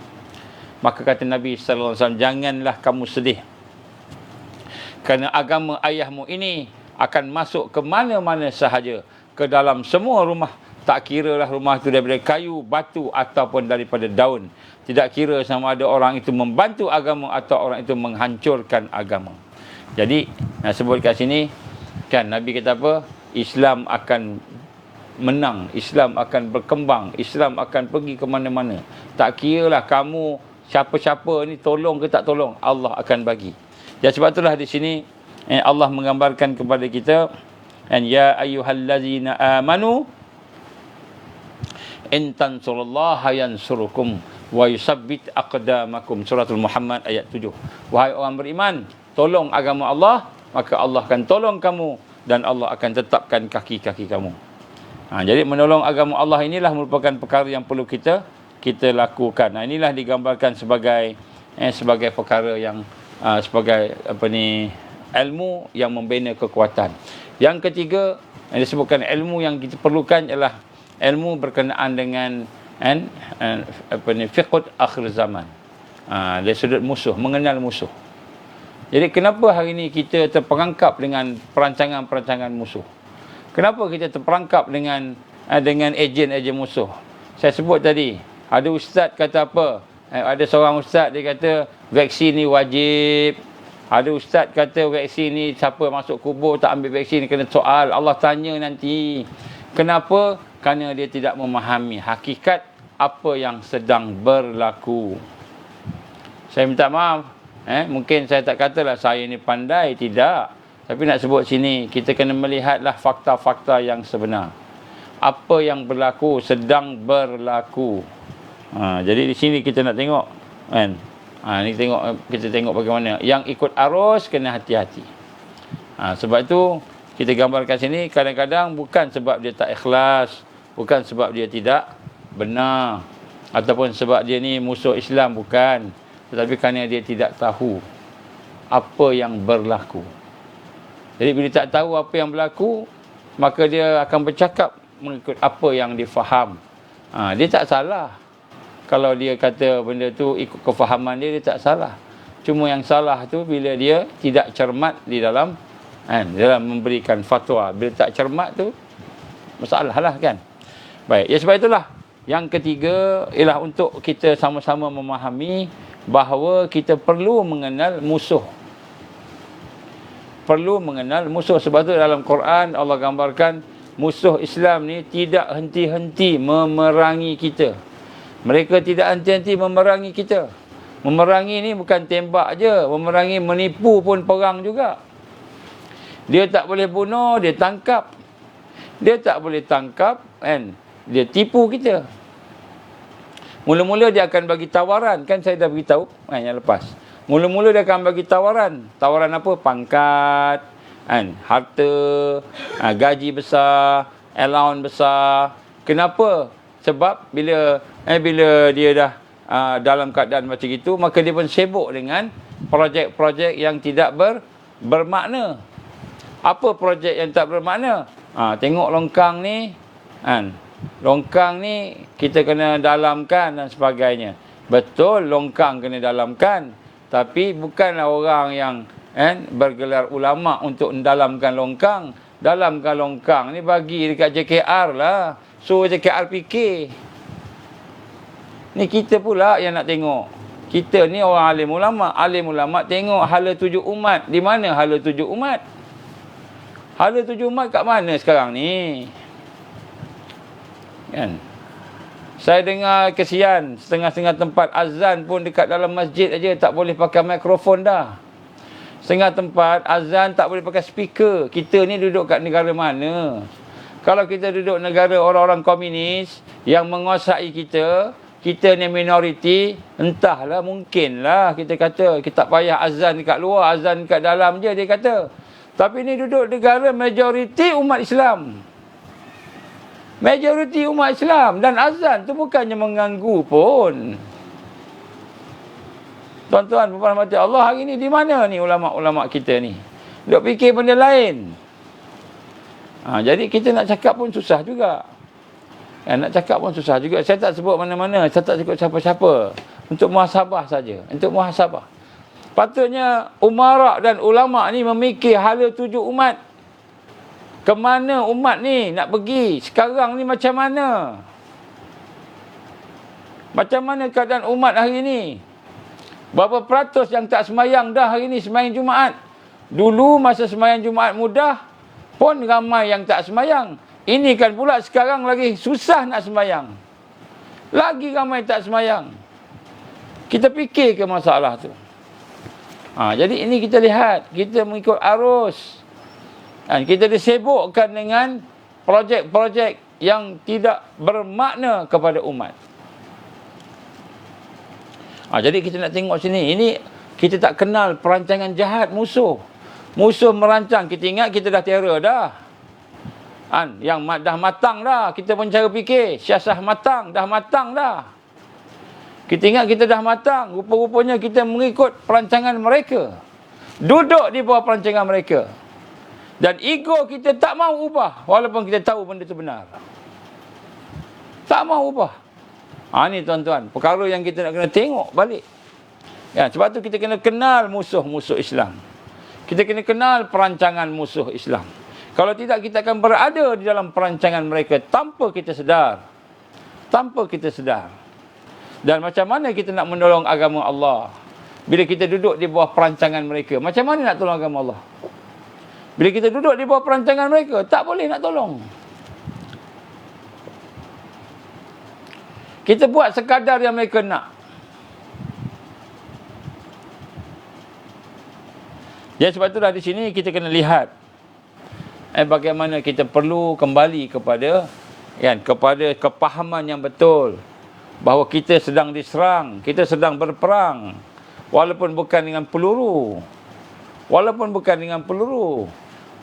Maka kata Nabi SAW, janganlah kamu sedih, kerana agama ayahmu ini akan masuk ke mana-mana sahaja, ke dalam semua rumah. Tak kira lah rumah itu daripada kayu, batu ataupun daripada daun. Tidak kira sama ada orang itu membantu agama atau orang itu menghancurkan agama. Jadi, sebut kat sini, kan Nabi kata apa? Islam akan menang, Islam akan berkembang, Islam akan pergi ke mana-mana. Tak kira lah kamu siapa-siapa ni tolong ke tak tolong, Allah akan bagi. Jadi sebab itulah di sini Allah menggambarkan kepada kita, ya ayyuhallazina amanu in tansurullaha yansurukum wa yusabbit aqdamakum. Suratul Muhammad ayat 7. Wahai orang beriman, tolong agama Allah, maka Allah akan tolong kamu dan Allah akan tetapkan kaki-kaki kamu. Jadi menolong agama Allah inilah merupakan perkara yang perlu kita lakukan. Inilah digambarkan sebagai perkara yang sebagai ilmu yang membina kekuatan. Yang ketiga yang disebutkan ilmu yang kita perlukan ialah ilmu berkenaan dengan fiqh akhir zaman. Dari sudut musuh, mengenal musuh. Jadi kenapa hari ini kita terperangkap dengan perancangan-perancangan musuh? Kenapa kita terperangkap dengan ejen-ejen musuh? Saya sebut tadi, ada ustaz kata apa? Ada seorang ustaz dia kata vaksin ni wajib. Ada ustaz kata vaksin ni siapa masuk kubur tak ambil vaksin kena soal, Allah tanya nanti. Kenapa? Kerana dia tidak memahami hakikat apa yang sedang berlaku. Saya minta maaf. Mungkin saya tak katalah saya ni pandai. Tidak. Tapi nak sebut sini, kita kena melihatlah fakta-fakta yang sebenar. Apa yang berlaku, sedang berlaku. Jadi di sini kita nak tengok. Kan? Ni kita tengok bagaimana. Yang ikut arus, kena hati-hati. Sebab itu, kita gambarkan sini, kadang-kadang bukan sebab dia tak ikhlas. Bukan sebab dia tidak benar. Ataupun sebab dia ni musuh Islam, bukan. Tetapi kerana dia tidak tahu apa yang berlaku. Jadi bila tak tahu apa yang berlaku, maka dia akan bercakap mengikut apa yang dia faham. Dia tak salah. Kalau dia kata benda tu ikut kefahaman dia, dia tak salah. Cuma yang salah tu bila dia tidak cermat di dalam memberikan fatwa. Bila tak cermat tu, masalah lah kan. Baik, sebab itulah. Yang ketiga ialah untuk kita sama-sama memahami bahawa kita perlu mengenal musuh. Perlu mengenal musuh. Sebab itu dalam Quran Allah gambarkan musuh Islam ni tidak henti-henti memerangi kita. Mereka tidak henti-henti memerangi kita. Memerangi ni bukan tembak je. Memerangi, menipu pun perang juga. Dia tak boleh bunuh, dia tangkap. Dia tak boleh tangkap, kan? Dia tipu kita. Mula-mula dia akan bagi tawaran. Kan saya dah beritahu yang lepas. Mula-mula dia akan bagi tawaran. Tawaran apa? Pangkat, harta, gaji besar, allowance besar. Kenapa? Sebab bila dia dah dalam keadaan macam itu, maka dia pun sibuk dengan projek-projek yang tidak bermakna. Apa projek yang tak bermakna? Tengok longkang ni, longkang ni kita kena dalamkan dan sebagainya. Betul longkang kena dalamkan, tapi bukanlah orang yang bergelar ulama untuk mendalamkan longkang. Dalamkan longkang ni bagi dekat JKR lah. Suruh JKR fikir. Ni kita pula yang nak tengok. Kita ni orang alim ulama. Alim ulama tengok hala tuju umat. Di mana hala tuju umat? Hala tuju umat kat mana sekarang ni? Kan? Saya dengar kesian, setengah-setengah tempat azan pun dekat dalam masjid aja tak boleh pakai mikrofon dah. Setengah tempat azan tak boleh pakai speaker. Kita ni duduk kat negara mana? Kalau kita duduk negara orang-orang komunis yang menguasai kita, kita ni minoriti, entahlah, mungkinlah kita kata kita tak payah azan dekat luar, azan dekat dalam je dia kata. Tapi ni duduk negara majoriti umat Islam. Majoriti umat Islam. Dan azan tu bukannya mengganggu pun. Tuan-tuan, puan-puan mati Allah, hari ni di mana ni ulama-ulama kita ni? Duk fikir benda lain. Jadi kita nak cakap pun susah juga. Nak cakap pun susah juga. Saya tak sebut mana-mana. Saya tak sebut siapa-siapa. Untuk muhasabah saja. Untuk muhasabah. Patutnya umarak dan ulama ni memikir hala tuju umat. Kemana umat ni nak pergi? Sekarang ni macam mana? Macam mana keadaan umat hari ni? Berapa peratus yang tak semayang dah hari ni semayang Jumaat? Dulu masa semayang Jumaat mudah pun ramai yang tak semayang. Ini kan pula sekarang lagi susah nak semayang. Lagi ramai tak semayang. Kita fikir ke masalah tu? Jadi ini kita lihat. Kita mengikut arus. Kita disibukkan dengan projek-projek yang tidak bermakna kepada umat. Jadi kita nak tengok sini. Ini kita tak kenal perancangan jahat musuh. Musuh merancang. Kita ingat kita dah terror dah. Yang dah matang dah. Kita pun cara fikir. Siasah matang. Dah matang dah. Kita ingat kita dah matang. Rupa-rupanya kita mengikut perancangan mereka. Duduk di bawah perancangan mereka. Dan ego kita tak mahu ubah. Walaupun kita tahu benda itu benar. Tak mahu ubah. Ni tuan-tuan. Perkara yang kita nak kena tengok balik. Sebab tu kita kena kenal musuh-musuh Islam. Kita kena kenal perancangan musuh Islam. Kalau tidak, kita akan berada di dalam perancangan mereka tanpa kita sedar. Tanpa kita sedar. Dan macam mana kita nak menolong agama Allah? Bila kita duduk di bawah perancangan mereka. Macam mana nak tolong agama Allah? Bila kita duduk di bawah perancangan mereka, tak boleh nak tolong. Kita buat sekadar yang mereka nak. Jadi sebab itulah di sini kita kena lihat bagaimana kita perlu kembali kepada kepahaman yang betul bahawa kita sedang diserang, kita sedang berperang walaupun bukan dengan peluru.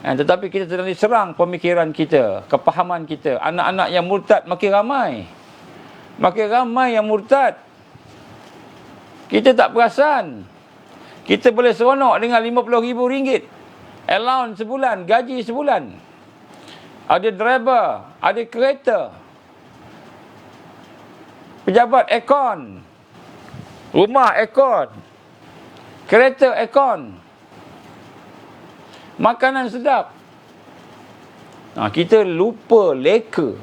Tetapi kita sedang diserang pemikiran kita, kepahaman kita. Anak-anak yang murtad makin ramai. Makin ramai yang murtad. Kita tak perasan. Kita boleh seronok dengan RM50,000 allowance sebulan, gaji sebulan. Ada driver, ada kereta, pejabat aircon, rumah aircon, kereta aircon, makanan sedap. Kita lupa leka.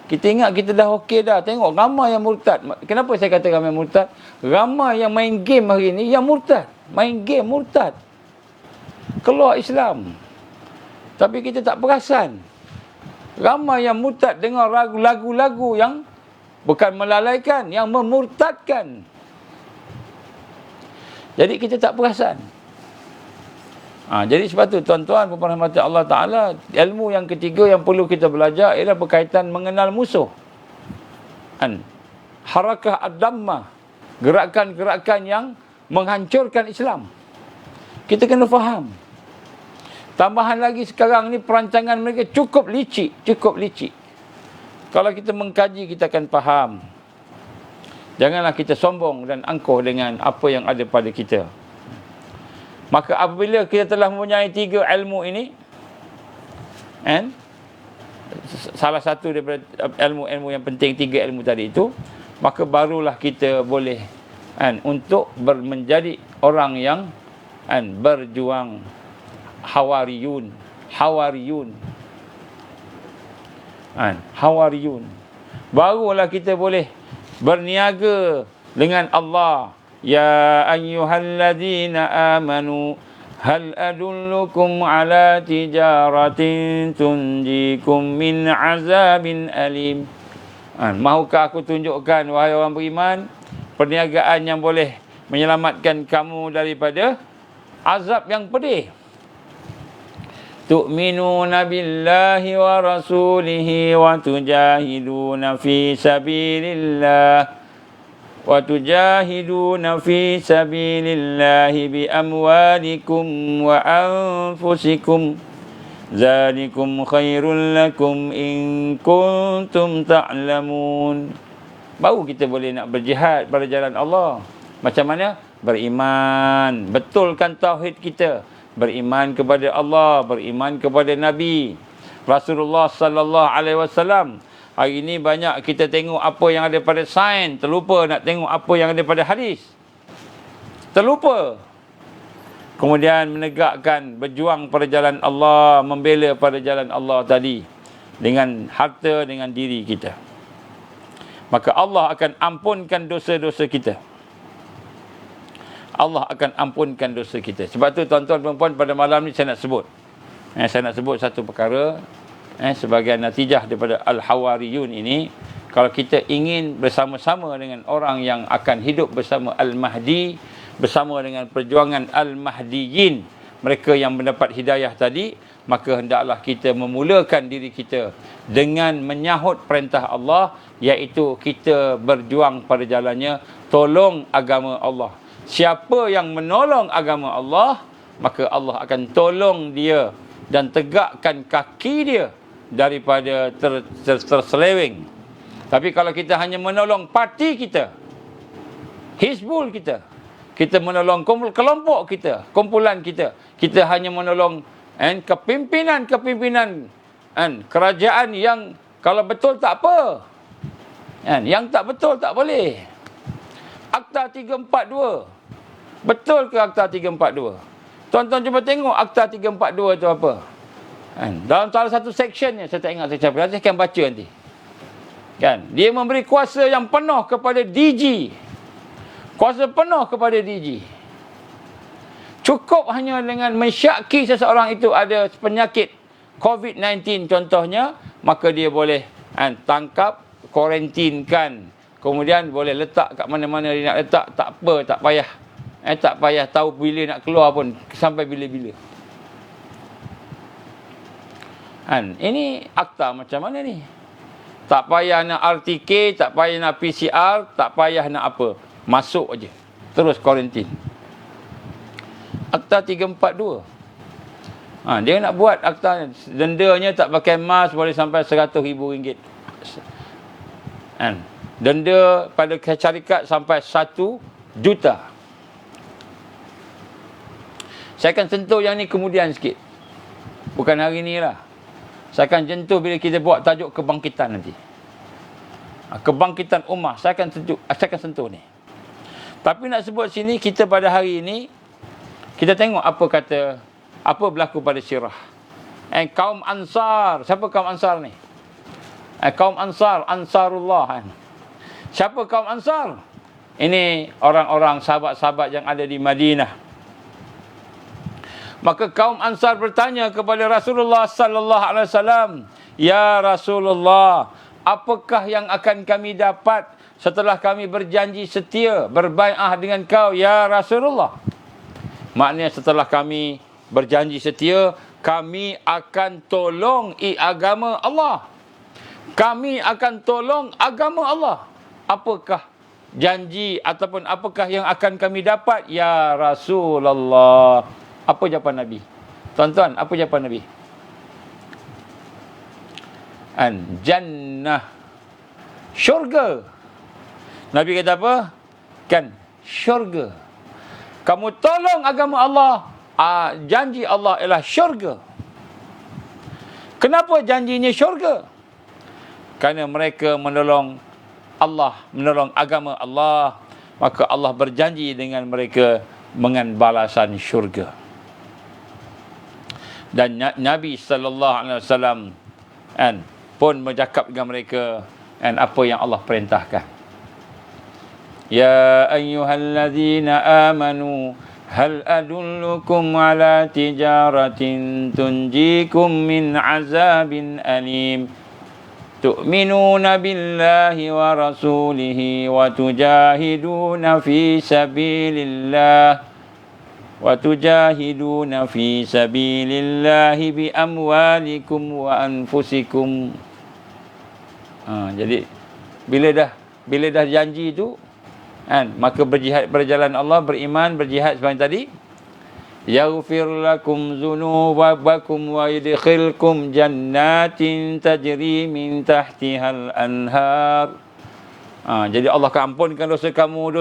Kita ingat kita dah okey dah. Tengok ramai yang murtad. Kenapa saya kata ramai murtad? Ramai yang main game hari ni yang murtad. Main game murtad. Keluar Islam. Tapi kita tak perasan. Ramai yang murtad dengar lagu-lagu yang bukan melalaikan, yang memurtadkan. Jadi kita tak perasan. Jadi sebab tu tuan-tuan puan rahmati Allah Ta'ala, ilmu yang ketiga yang perlu kita belajar ialah berkaitan mengenal musuh. Harakah ad-dammah, gerakan-gerakan yang menghancurkan Islam. Kita kena faham. Tambahan lagi sekarang ni perancangan mereka cukup licik. Kalau kita mengkaji kita akan faham. Janganlah kita sombong dan angkuh dengan apa yang ada pada kita. Maka apabila kita telah mempunyai 3 ilmu ini, salah satu daripada ilmu-ilmu yang penting, 3 ilmu tadi itu, maka barulah kita boleh untuk menjadi orang yang berjuang hawariyun. Barulah kita boleh berniaga dengan Allah. Ya ayyuhalladzina amanu hal adullukum ala tijaratin tunjikum min azabin alim. Mahukah aku tunjukkan, wahai orang beriman, perniagaan yang boleh menyelamatkan kamu daripada azab yang pedih. Tu'minuna billahi wa rasulihi wa tujahiduna fi sabilillah وَتُجَاهِدُونَ فِي سَبِيلِ اللَّهِ بِأَمْوَالِكُمْ وَأَنفُسِكُمْ ذَلِكُمْ خَيْرٌ لَكُمْ إِن كُنتُمْ تَعْلَمُونَ. Baru kita boleh nak berjihad pada jalan Allah. Macam mana? Beriman. Betulkan tauhid kita. Beriman kepada Allah, beriman kepada Nabi Rasulullah sallallahu alaihi wasallam. Hari ini banyak kita tengok apa yang ada pada sains, terlupa nak tengok apa yang ada pada hadis. Terlupa. Kemudian menegakkan, berjuang pada jalan Allah, membela pada jalan Allah tadi dengan harta, dengan diri kita. Maka Allah akan ampunkan dosa-dosa kita. Allah akan ampunkan dosa kita. Sebab tu tuan-tuan perempuan, pada malam ni saya nak sebut. Saya nak sebut satu perkara. Sebagai natijah daripada Al-Hawariyun ini, kalau kita ingin bersama-sama dengan orang yang akan hidup bersama Al-Mahdi, bersama dengan perjuangan Al-Mahdiyin, mereka yang mendapat hidayah tadi, maka hendaklah kita memulakan diri kita dengan menyahut perintah Allah, iaitu kita berjuang pada jalannya, tolong agama Allah. Siapa yang menolong agama Allah, maka Allah akan tolong dia dan tegakkan kaki dia daripada terseleweng. Tapi kalau kita hanya menolong parti kita, hizbul kita, kita menolong kelompok kita, kumpulan kita, kita hanya menolong kepimpinan kerajaan yang kalau betul tak apa, yang tak betul tak boleh. Akta 342, betul ke Akta 342? Tuan-tuan cuba tengok Akta 342 itu apa. Dalam salah satu sectionnya, saya tak ingat saya siapa, saya akan baca nanti. Dia memberi kuasa yang penuh kepada DG. Kuasa penuh kepada DG. Cukup hanya dengan mensyaki seseorang itu ada penyakit COVID-19 contohnya, maka dia boleh tangkap, kuarantinkan Kemudian boleh letak kat mana-mana dia nak letak, tak apa, tak payah. Tak payah tahu bila nak keluar pun, sampai bila-bila. Ini akta macam mana ni? Tak payah nak RTK, tak payah nak PCR, tak payah nak apa. Masuk aja. Terus kuarantin. Akta 342. Dia nak buat akta, dendanya tak pakai mask boleh sampai RM100,000. Denda pada syarikat sampai 1 juta. Saya akan sentuh yang ni kemudian sikit. Bukan hari ni lah. Saya akan sentuh bila kita buat tajuk kebangkitan nanti. Kebangkitan ummah. Saya akan sentuh ni. Tapi nak sebut sini, kita pada hari ini, kita tengok apa berlaku pada Sirah. Kaum Ansar. Siapa kaum Ansar ni? Kaum Ansar, Ansarullah. Siapa kaum Ansar? Ini orang-orang sahabat-sahabat yang ada di Madinah. Maka kaum Ansar bertanya kepada Rasulullah sallallahu alaihi wasallam, "Ya Rasulullah, apakah yang akan kami dapat setelah kami berjanji setia berbai'ah dengan kau ya Rasulullah?" Maknanya setelah kami berjanji setia, kami akan tolong agama Allah. Kami akan tolong agama Allah. Apakah janji ataupun apakah yang akan kami dapat ya Rasulullah? Apa jawapan Nabi? Tuan-tuan, apa jawapan Nabi? Jannah. Syurga. Nabi kata apa? Syurga. Kamu tolong agama Allah. Janji Allah ialah syurga. Kenapa janjinya syurga? Kerana mereka menolong Allah, menolong agama Allah. Maka Allah berjanji dengan mereka dengan balasan syurga. Dan Nabi SAW pun bercakap dengan mereka apa yang Allah perintahkan. Ya ayyuhallazina amanu hal adullukum ala tijaratin tunjikum min azabin alim tu'minuna billahi wa rasulihi wa tujahiduna fi sabilillah وَتُجَاهِدُونَ فِي سَبِيلِ اللَّهِ بِأَمْوَالِكُمْ وَأَنفُسِكُمْ. Jadi bila dah janji tu, maka berjihad berjalan Allah, beriman, berjihad seperti tadi. يَغْفِرْ لَكُمْ ذُنُوبَكُمْ وَيُدْخِلْكُمْ جَنَّاتٍ تَجْرِي مِنْ تَحْتِهَا الْأَنْهَارُ. Jadi Allah akan ampunkan dosa kamu.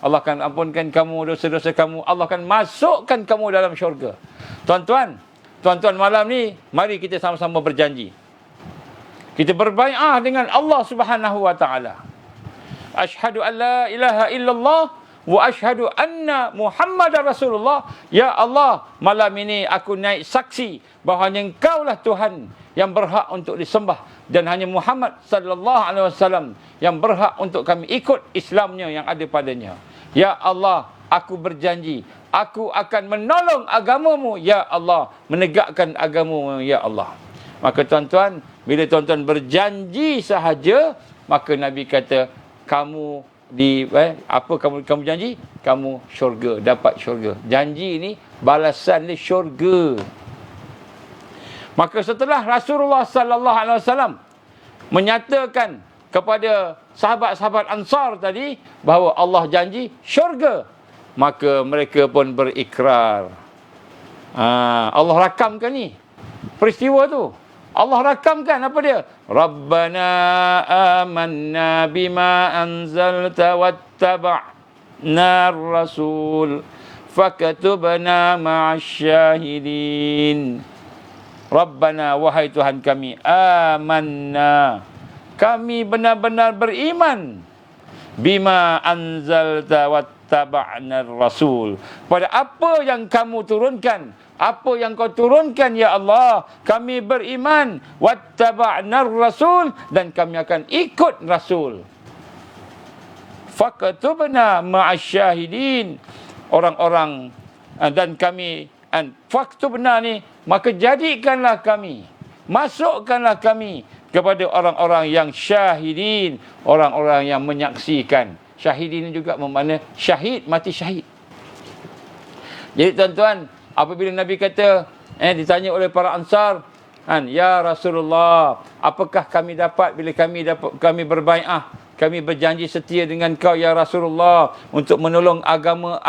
Allah akan ampunkan kamu dosa-dosa kamu. Allah akan masukkan kamu dalam syurga. Tuan-tuan malam ni, mari kita sama-sama berjanji. Kita berbai'ah dengan Allah Subhanahu wa taala. Asyhadu an la ilaha illallah wa asyhadu anna Muhammadar Rasulullah. Ya Allah, malam ini aku naik saksi bahawa Engkaulah Tuhan yang berhak untuk disembah dan hanya Muhammad sallallahu alaihi wasallam yang berhak untuk kami ikut Islamnya yang ada padanya. Ya Allah, aku berjanji aku akan menolong agamamu ya Allah, menegakkan agamamu ya Allah. Maka tuan-tuan, bila tuan-tuan berjanji sahaja, maka Nabi kata kamu apa kamu janji? Kamu syurga, dapat syurga. Janji ni balasan dia syurga. Maka setelah Rasulullah sallallahu alaihi wasallam menyatakan kepada sahabat-sahabat Ansar tadi bahawa Allah janji syurga, maka mereka pun berikrar. Allah rakamkan ni peristiwa tu. Allah rakamkan apa dia? Rabbana amanna bima anzalta wattaba'na ar-rasul fakatubna ma'asyahidin. Rabbana, wahai Tuhan kami, amanna, kami benar-benar beriman, bima anzalta wattaba'na ar-rasul, pada apa yang kamu turunkan, apa yang kau turunkan ya Allah, kami beriman, wattaba'na ar-rasul, dan kami akan ikut Rasul. Fakatubna ma'asyahidin, orang-orang, dan kami, faktubna ni, maka jadikanlah kami, masukkanlah kami kepada orang-orang yang syahidin, orang-orang yang menyaksikan. Syahidin juga bermakna syahid, mati syahid. Jadi tuan-tuan, apabila Nabi kata, ditanya oleh para Ansar, ya Rasulullah, apakah kami dapat bila kami berbai'ah, kami berjanji setia dengan kau ya Rasulullah untuk menolong agama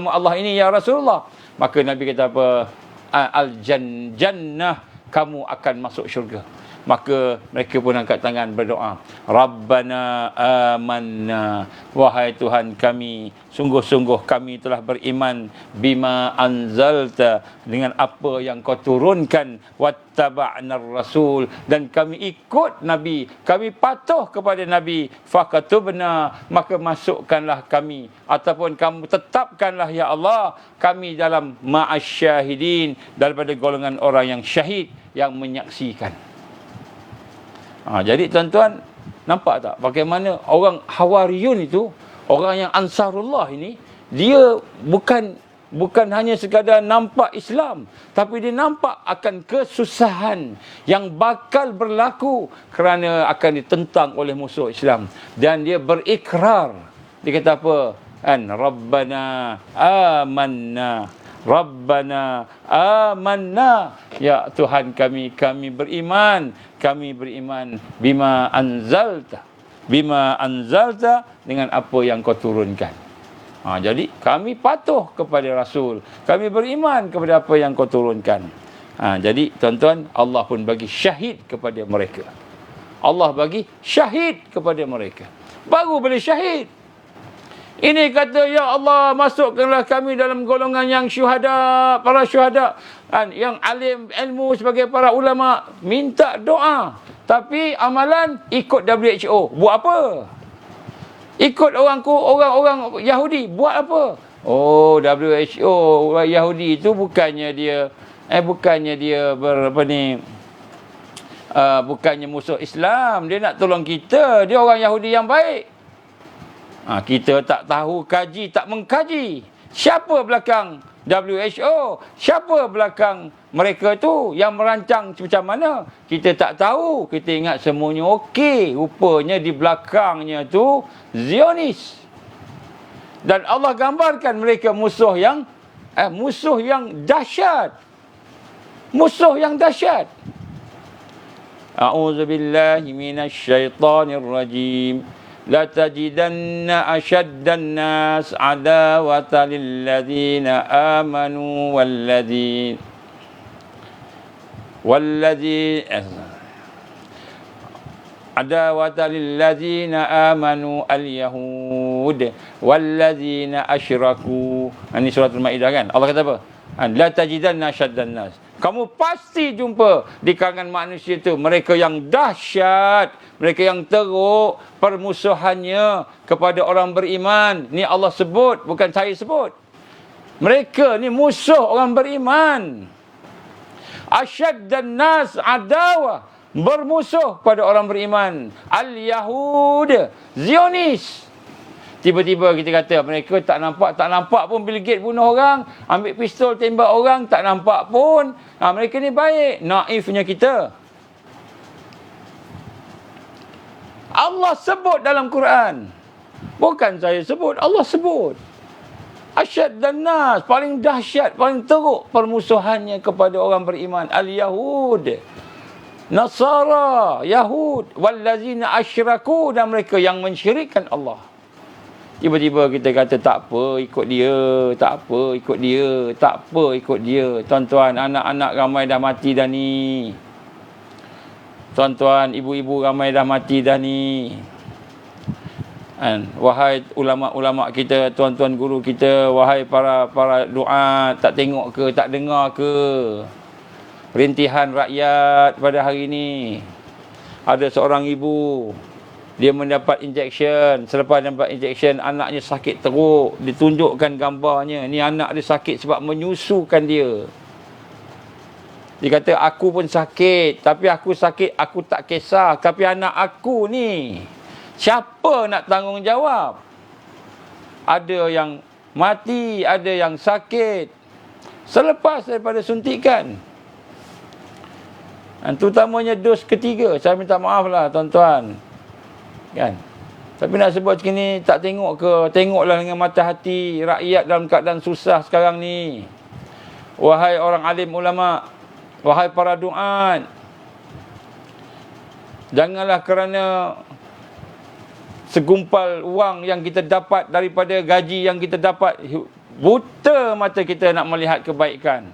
Allah ini ya Rasulullah. Maka Nabi kata apa? Al-jannah, kamu akan masuk syurga. Maka mereka pun angkat tangan berdoa, Rabbana amanna, wahai Tuhan kami, sungguh-sungguh kami telah beriman bima anzalta, dengan apa yang kau turunkan, wattaba'na rasul, dan kami ikut Nabi, kami patuh kepada Nabi, fakatubna, maka masukkanlah kami, ataupun kamu tetapkanlah ya Allah kami dalam ma'asyahidin, daripada golongan orang yang syahid, yang menyaksikan. Jadi tuan-tuan, nampak tak bagaimana orang Hawariyun itu, orang yang Ansarullah ini, dia bukan hanya sekadar nampak Islam, tapi dia nampak akan kesusahan yang bakal berlaku kerana akan ditentang oleh musuh Islam, dan dia berikrar. Dia kata apa? Rabbana amanna, Rabbana amanna, ya Tuhan kami beriman bima anzalta, dengan apa yang kau turunkan. Jadi kami patuh kepada Rasul, kami beriman kepada apa yang kau turunkan. Jadi tuan-tuan, Allah pun bagi syahid kepada mereka. Allah bagi syahid kepada mereka, baru boleh syahid. Ini kata, ya Allah, masukkanlah kami dalam golongan yang syuhada, para syuhada, yang alim ilmu sebagai para ulama, minta doa. Tapi amalan ikut WHO, buat apa? Ikut orang Yahudi, buat apa? WHO, orang Yahudi itu bukannya dia bukannya musuh Islam, dia nak tolong kita, dia orang Yahudi yang baik. Kita tak tahu, kaji tak mengkaji. Siapa belakang WHO? Siapa belakang mereka tu yang merancang macam mana? Kita tak tahu. Kita ingat semuanya okey. Rupanya di belakangnya tu Zionis. Dan Allah gambarkan mereka musuh yang dahsyat. Musuh yang dahsyat. A'udzubillahi minasyaitonir rajim. La tajidanna asyaddan nas adawatan lilladzina amanu adawatan lilladzina amanu al-yahud walladzina asyraku. Ini surah Al-Maidah kan? Allah kata apa? La tajidanna asyaddan nas. Kamu pasti jumpa di kalangan manusia itu mereka yang dahsyat, mereka yang teruk permusuhannya kepada orang beriman. Ni Allah sebut, bukan saya sebut. Mereka ni musuh orang beriman. Asyaddan nas adawa, bermusuh pada orang beriman. Al-Yahud, Zionis. Tiba-tiba kita kata mereka tak nampak pun Bill Gates bunuh orang, ambil pistol tembak orang, tak nampak pun. Mereka ni baik. Naifnya kita. Allah sebut dalam Quran. Bukan saya sebut, Allah sebut. Asyaddan nas, paling dahsyat, paling teruk permusuhannya kepada orang beriman. Al-Yahud, Nasara, Yahud, wallazina asyraku, dan mereka yang mensyirikkan Allah. Tiba-tiba kita kata tak apa ikut dia, tak apa ikut dia, tak apa ikut dia. Tuan-tuan, anak-anak ramai dah mati dah ni. Tuan-tuan, ibu-ibu ramai dah mati dah ni. Wahai ulama-ulama kita, tuan-tuan guru kita, wahai para doa, tak tengok ke, tak dengar ke rintihan rakyat pada hari ini? Ada seorang ibu, dia mendapat injection. Selepas dapat injection, anaknya sakit teruk. Ditunjukkan gambarnya. Ni anak dia sakit sebab menyusukan dia. Dia kata, aku pun sakit. Tapi aku sakit, aku tak kisah. Tapi anak aku ni, siapa nak tanggungjawab? Ada yang mati, ada yang sakit selepas daripada suntikan. Terutamanya dos ketiga. Saya minta maaf lah tuan-tuan. Kan? Tapi nak sebut macam ni, tak tengok ke? Tengoklah dengan mata hati rakyat dalam keadaan susah sekarang ni. Wahai orang alim ulama, wahai para duat, janganlah kerana segumpal wang yang kita dapat daripada gaji yang kita dapat, buta mata kita nak melihat kebaikan.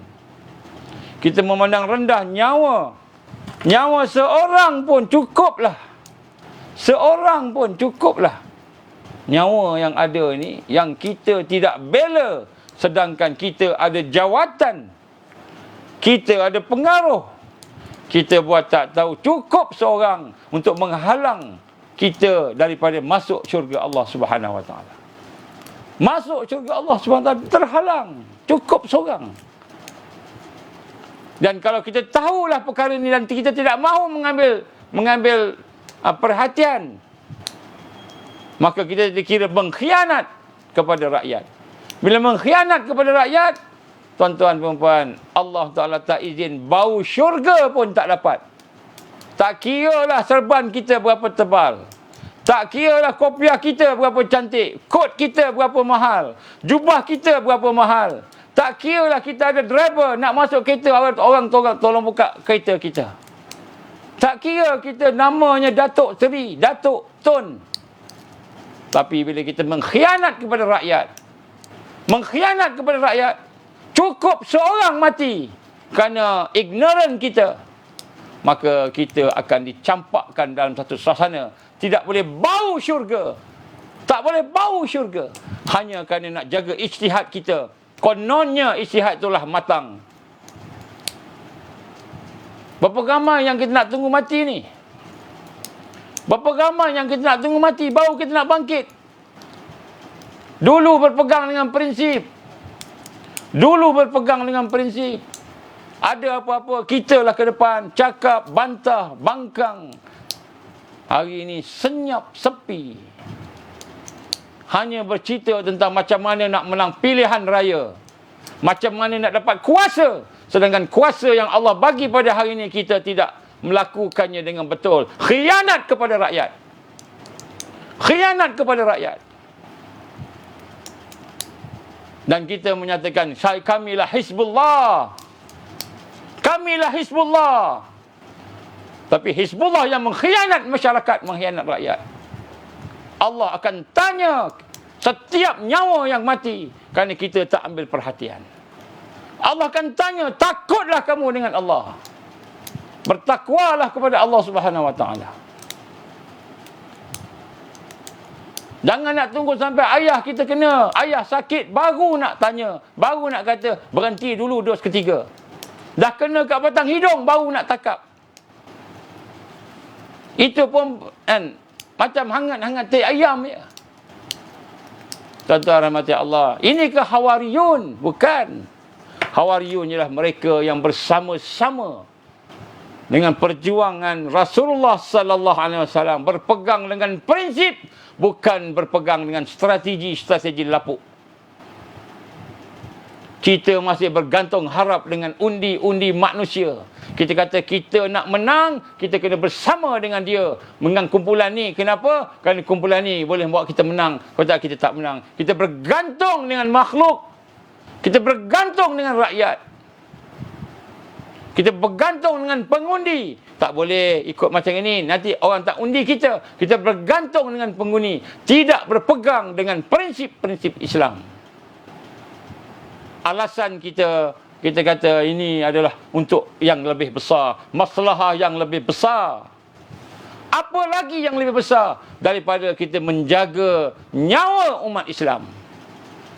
Kita memandang rendah nyawa. Nyawa seorang pun cukuplah. Seorang pun cukuplah. Nyawa yang ada ni, yang kita tidak bela, sedangkan kita ada jawatan, kita ada pengaruh, kita buat tak tahu. Cukup seorang untuk menghalang kita daripada masuk syurga Allah Subhanahu Wa Taala. Masuk syurga Allah Subhanahu Wa Taala terhalang. Cukup seorang. Dan kalau kita tahulah perkara ini dan kita tidak mahu mengambil perhatian, maka kita dikira mengkhianat kepada rakyat. Bila mengkhianat kepada rakyat, tuan-tuan perempuan, Allah Ta'ala tak izin bau syurga pun tak dapat. Tak kiralah serban kita berapa tebal, tak kiralah kopiah kita berapa cantik, kot kita berapa mahal, jubah kita berapa mahal, tak kiralah kita ada driver nak masuk kereta, orang tolong buka kereta kita. Tak kira kita namanya Datuk Seri, Datuk Tun. Tapi bila kita mengkhianat kepada rakyat, cukup seorang mati kerana ignorant kita, maka kita akan dicampakkan dalam satu suasana. Tidak boleh bau syurga. Tak boleh bau syurga. Hanya kerana nak jaga ijtihad kita. Kononnya ijtihad itulah matang. Berapa ramai yang kita nak tunggu mati ni? Berapa ramai yang kita nak tunggu mati baru kita nak bangkit? Dulu berpegang dengan prinsip. Ada apa-apa, kita lah ke depan. Cakap, bantah, bangkang. Hari ini senyap, sepi. Hanya bercerita tentang macam mana nak menang pilihan raya. Macam mana nak dapat kuasa. Sedangkan kuasa yang Allah bagi pada hari ini kita tidak melakukannya dengan betul. Khianat kepada rakyat. Dan kita menyatakan, kamilah Hizbullah. Tapi Hizbullah yang mengkhianat masyarakat, mengkhianat rakyat. Allah akan tanya setiap nyawa yang mati kerana kita tak ambil perhatian. Allah akan tanya, takutlah kamu dengan Allah. Bertakwalah kepada Allah Subhanahu Wa Taala. Jangan nak tunggu sampai ayah kita kena, ayah sakit, baru nak tanya, baru nak kata, berhenti dulu dos ketiga. Dah kena kat batang hidung, baru nak takap. Itu pun macam hangat-hangat teh ayam ya. Tuan-tuan rahmati Allah. Ini ke Hawariyun? Bukan. Hawariyun ialah mereka yang bersama-sama dengan perjuangan Rasulullah sallallahu alaihi wasallam, berpegang dengan prinsip, bukan berpegang dengan strategi lapuk. Kita masih bergantung harap dengan undi-undi manusia. Kita kata kita nak menang, kita kena bersama dengan dia dengan kumpulan ni. Kenapa? Kerana kumpulan ni boleh buat kita menang. Kalau tak, kita tak menang. Kita bergantung dengan makhluk. Kita bergantung dengan rakyat. Kita bergantung dengan pengundi. Tak boleh ikut macam ini. Nanti orang tak undi kita. Kita bergantung dengan pengundi. Tidak berpegang dengan prinsip-prinsip Islam. Alasan kita kata ini adalah untuk yang lebih besar. Maslahah yang lebih besar. Apa lagi yang lebih besar daripada kita menjaga nyawa umat Islam?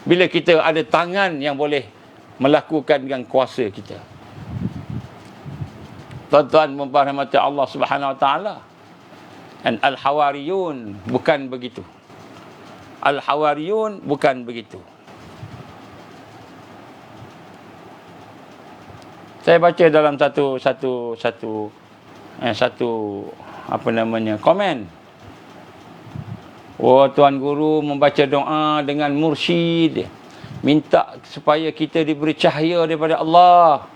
Bila kita ada tangan yang boleh melakukan dengan kuasa kita. Tuan-tuan memperhormati Allah Subhanahu Wa Taala. Dan Al-Hawariyun bukan begitu. Al-Hawariyun bukan begitu. Saya baca dalam satu komen. Oh, Tuan Guru membaca doa dengan mursyid, minta supaya kita diberi cahaya daripada Allah.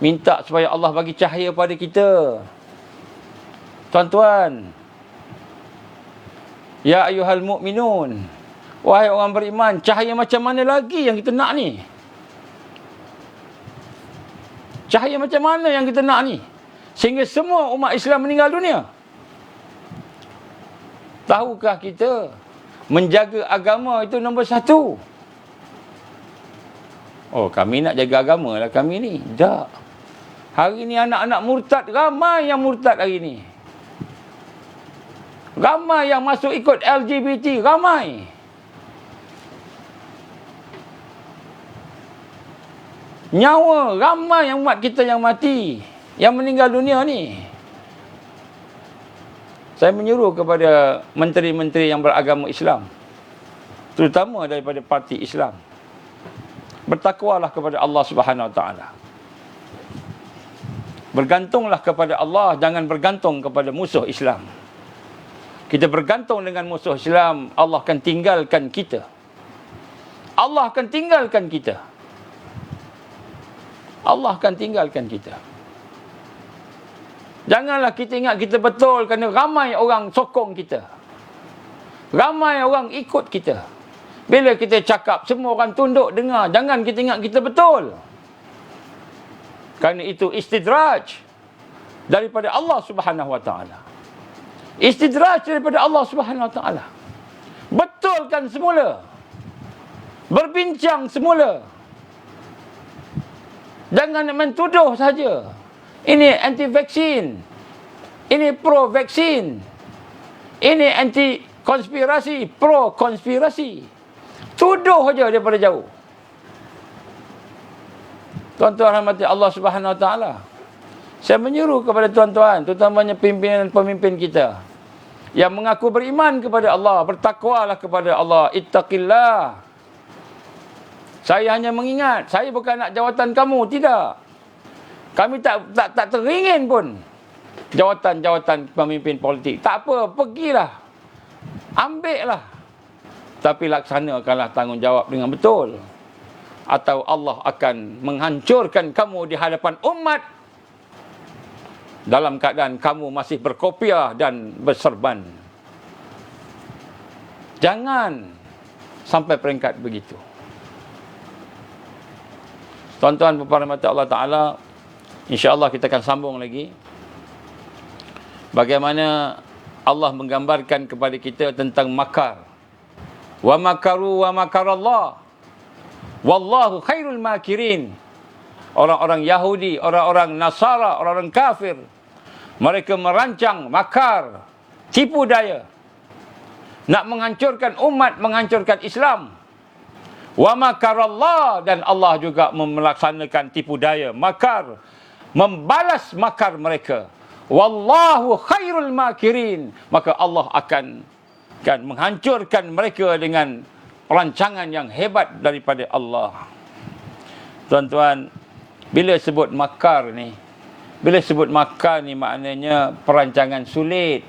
Minta supaya Allah bagi cahaya pada kita. Tuan-tuan, ya ayyuhal mu'minun, wahai orang beriman, cahaya macam mana lagi yang kita nak ni? Cahaya macam mana yang kita nak ni? Sehingga semua umat Islam meninggal dunia. Tahukah kita menjaga agama itu nombor satu? Oh, kami nak jaga agama lah kami ni. Tak. Hari ni anak-anak murtad, ramai yang murtad hari ni. Ramai yang masuk ikut LGBT, ramai. Nyawa, ramai yang umat kita yang mati, yang meninggal dunia ni. Saya menyuruh kepada menteri-menteri yang beragama Islam, terutama daripada parti Islam, bertakwalah kepada Allah Subhanahu Wa Taala. Bergantunglah kepada Allah, jangan bergantung kepada musuh Islam. Kita bergantung dengan musuh Islam, Allah akan tinggalkan kita. Allah akan tinggalkan kita. Allah akan tinggalkan kita. Janganlah kita ingat kita betul kerana ramai orang sokong kita. Ramai orang ikut kita. Bila kita cakap, semua orang tunduk dengar. Jangan kita ingat kita betul. Kerana itu istidraj daripada Allah Subhanahu Wa Taala. Istidraj daripada Allah Subhanahu Wa Taala. Betulkan semula. Berbincang semula. Jangan mentuduh saja. Ini anti-vaksin. Ini pro-vaksin. Ini anti-konspirasi, pro-konspirasi. Tuduh saja daripada jauh. Tuan-tuan rahmati Allah Subhanahu Wa Taala. Saya menyuruh kepada tuan-tuan, terutamanya pimpinan-pemimpin kita yang mengaku beriman kepada Allah, bertakwalah kepada Allah, ittaqillah. Saya hanya mengingat, saya bukan nak jawatan kamu, tidak. Kami tak teringin pun jawatan-jawatan pemimpin politik. Tak apa, pergilah. Ambillah. Tapi laksanakanlah tanggungjawab dengan betul. Atau Allah akan menghancurkan kamu di hadapan umat dalam keadaan kamu masih berkopiah dan berserban. Jangan sampai peringkat begitu. Tuan-tuan puan-puan rahmati Allah Ta'ala, insya-Allah kita akan sambung lagi. Bagaimana Allah menggambarkan kepada kita tentang makar. Wa makaru wa makarallah. Wallahu khairul makirin. Orang-orang Yahudi, orang-orang Nasara, orang-orang kafir, mereka merancang makar, tipu daya, nak menghancurkan umat, menghancurkan Islam. Wa makarallah, dan Allah juga melaksanakan tipu daya, makar, membalas makar mereka. Wallahu khairul makirin. Maka Allah akan menghancurkan mereka dengan perancangan yang hebat daripada Allah. Tuan-tuan, bila sebut makar ni, maknanya perancangan sulit.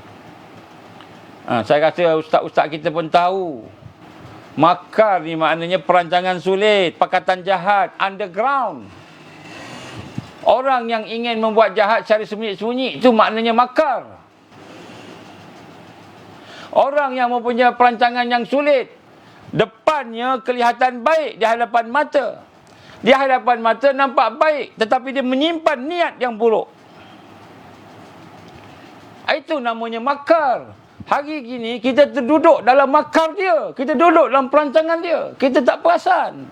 Saya rasa ustaz-ustaz kita pun tahu. Makar ni maknanya perancangan sulit, pakatan jahat, underground. Orang yang ingin membuat jahat secara sembunyi-sembunyi, itu maknanya makar. Orang yang mempunyai perancangan yang sulit, depannya kelihatan baik di hadapan mata. Di hadapan mata nampak baik, tetapi dia menyimpan niat yang buruk. Itu namanya makar. Hari gini kita terduduk dalam makar dia. Kita duduk dalam perancangan dia. Kita tak perasan.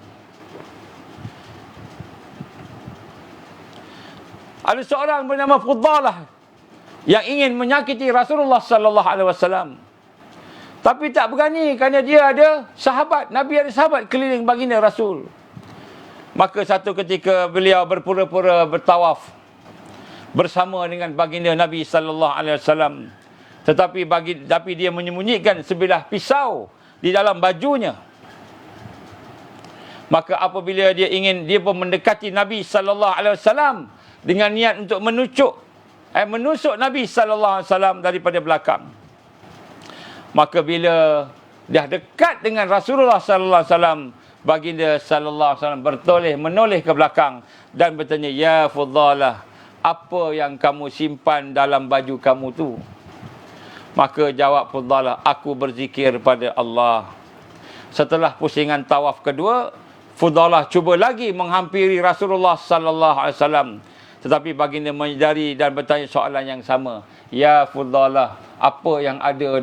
Ada seorang bernama Fudhalah yang ingin menyakiti Rasulullah sallallahu alaihi wasallam. Tapi tak berani kerana dia ada sahabat. Nabi ada sahabat keliling baginda Rasul. Maka satu ketika beliau berpura-pura bertawaf bersama dengan baginda Nabi sallallahu alaihi wasallam. Tetapi dia menyembunyikan sebilah pisau di dalam bajunya. Maka apabila dia pun mendekati Nabi sallallahu alaihi wasallam dengan niat untuk menusuk Nabi sallallahu alaihi wasallam daripada belakang. Maka bila dah dekat dengan Rasulullah sallallahu alaihi wasallam, baginda sallallahu alaihi wasallam menoleh ke belakang dan bertanya, "Ya Fudalah, apa yang kamu simpan dalam baju kamu tu?" Maka jawab Fudalah, "Aku berzikir pada Allah." Setelah pusingan tawaf kedua, Fudalah cuba lagi menghampiri Rasulullah sallallahu alaihi wasallam, tetapi baginda menyedari dan bertanya soalan yang sama. "Ya Fudalah, apa yang ada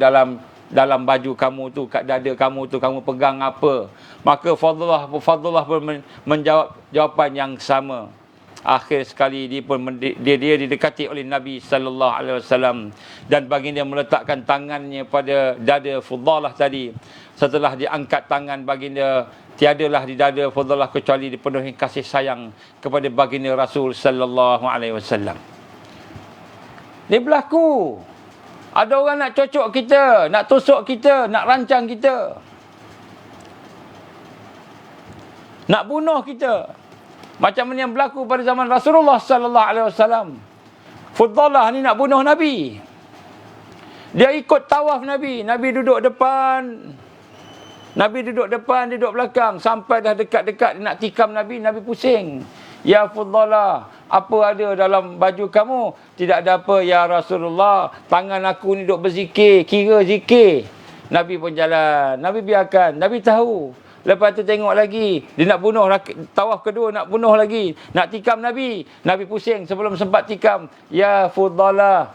dalam baju kamu tu, kat dada kamu tu, kamu pegang apa?" Maka Fadullah pun menjawab jawapan yang sama. Akhir sekali dia didekati oleh Nabi sallallahu alaihi wasallam dan baginda meletakkan tangannya pada dada Fadullah tadi. Setelah diangkat tangan baginda, tiadalah di dada Fadullah kecuali dipenuhi kasih sayang kepada baginda Rasul sallallahu alaihi wasallam. Dia berlaku. Ada orang nak cocok kita, nak tusuk kita, nak rancang kita, nak bunuh kita. Macam mana yang berlaku pada zaman Rasulullah sallallahu alaihi wasallam. Fudhalah ni nak bunuh Nabi. Dia ikut tawaf Nabi. Nabi duduk depan, dia duduk belakang. Sampai dah dekat-dekat dia nak tikam Nabi, Nabi pusing. "Ya Fudhalah, apa ada dalam baju kamu?" "Tidak ada apa ya Rasulullah, tangan aku ni duduk berzikir, kira zikir." Nabi pun jalan, Nabi biarkan, Nabi tahu. Lepas tu tengok lagi, dia nak bunuh, tawaf kedua nak bunuh lagi, nak tikam Nabi. Nabi pusing sebelum sempat tikam. "Ya Fudhalah,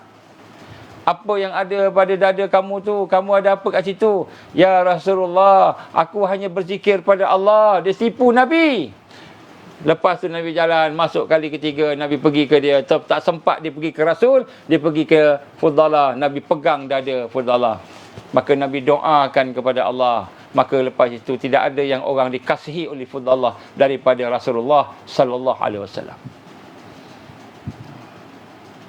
apa yang ada pada dada kamu tu, kamu ada apa kat situ?" "Ya Rasulullah, aku hanya berzikir pada Allah." Dia tipu Nabi. Lepas tu Nabi jalan, masuk kali ketiga, Nabi pergi ke dia. Tak sempat dia pergi ke Rasul, dia pergi ke Fudhalah. Nabi pegang dada Fudhalah. Maka Nabi doakan kepada Allah. Maka lepas itu tidak ada yang orang dikasihi oleh Fudhalah daripada Rasulullah sallallahu alaihi wasallam.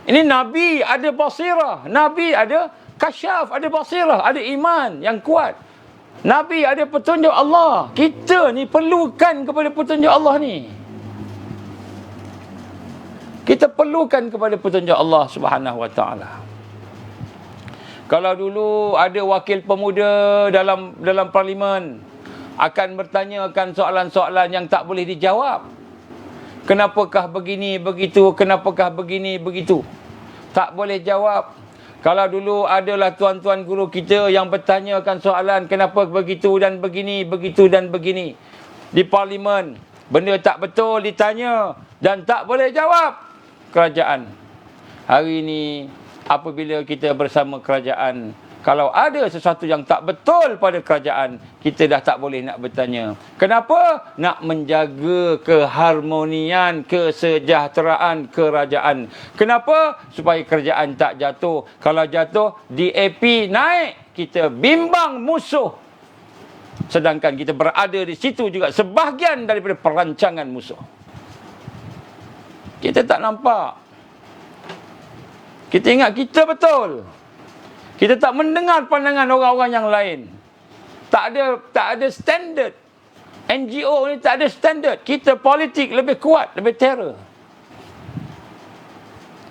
Ini Nabi ada basirah, Nabi ada kasyaf, ada basirah, ada iman yang kuat. Nabi ada petunjuk Allah. Kita ni perlukan kepada petunjuk Allah ni. Kita perlukan kepada petunjuk Allah Subhanahu wa taala. Kalau dulu ada wakil pemuda dalam parlimen akan bertanyakan soalan-soalan yang tak boleh dijawab. Kenapakah begini begitu? Kenapakah begini begitu? Tak boleh jawab. Kalau dulu adalah tuan-tuan guru kita yang bertanyakan soalan kenapa begitu dan begini, begitu dan begini di parlimen, benda tak betul ditanya dan tak boleh jawab kerajaan. Hari ini apabila kita bersama kerajaan, kalau ada sesuatu yang tak betul pada kerajaan, kita dah tak boleh nak bertanya. Kenapa? Nak menjaga keharmonian, kesejahteraan kerajaan. Kenapa? Supaya kerajaan tak jatuh. Kalau jatuh, DAP naik, kita bimbang musuh. Sedangkan kita berada di situ juga sebahagian daripada perancangan musuh. Kita tak nampak. Kita ingat kita betul. Kita tak mendengar pandangan orang-orang yang lain. Tak ada standard. NGO ni tak ada standard. Kita politik lebih kuat, lebih terror.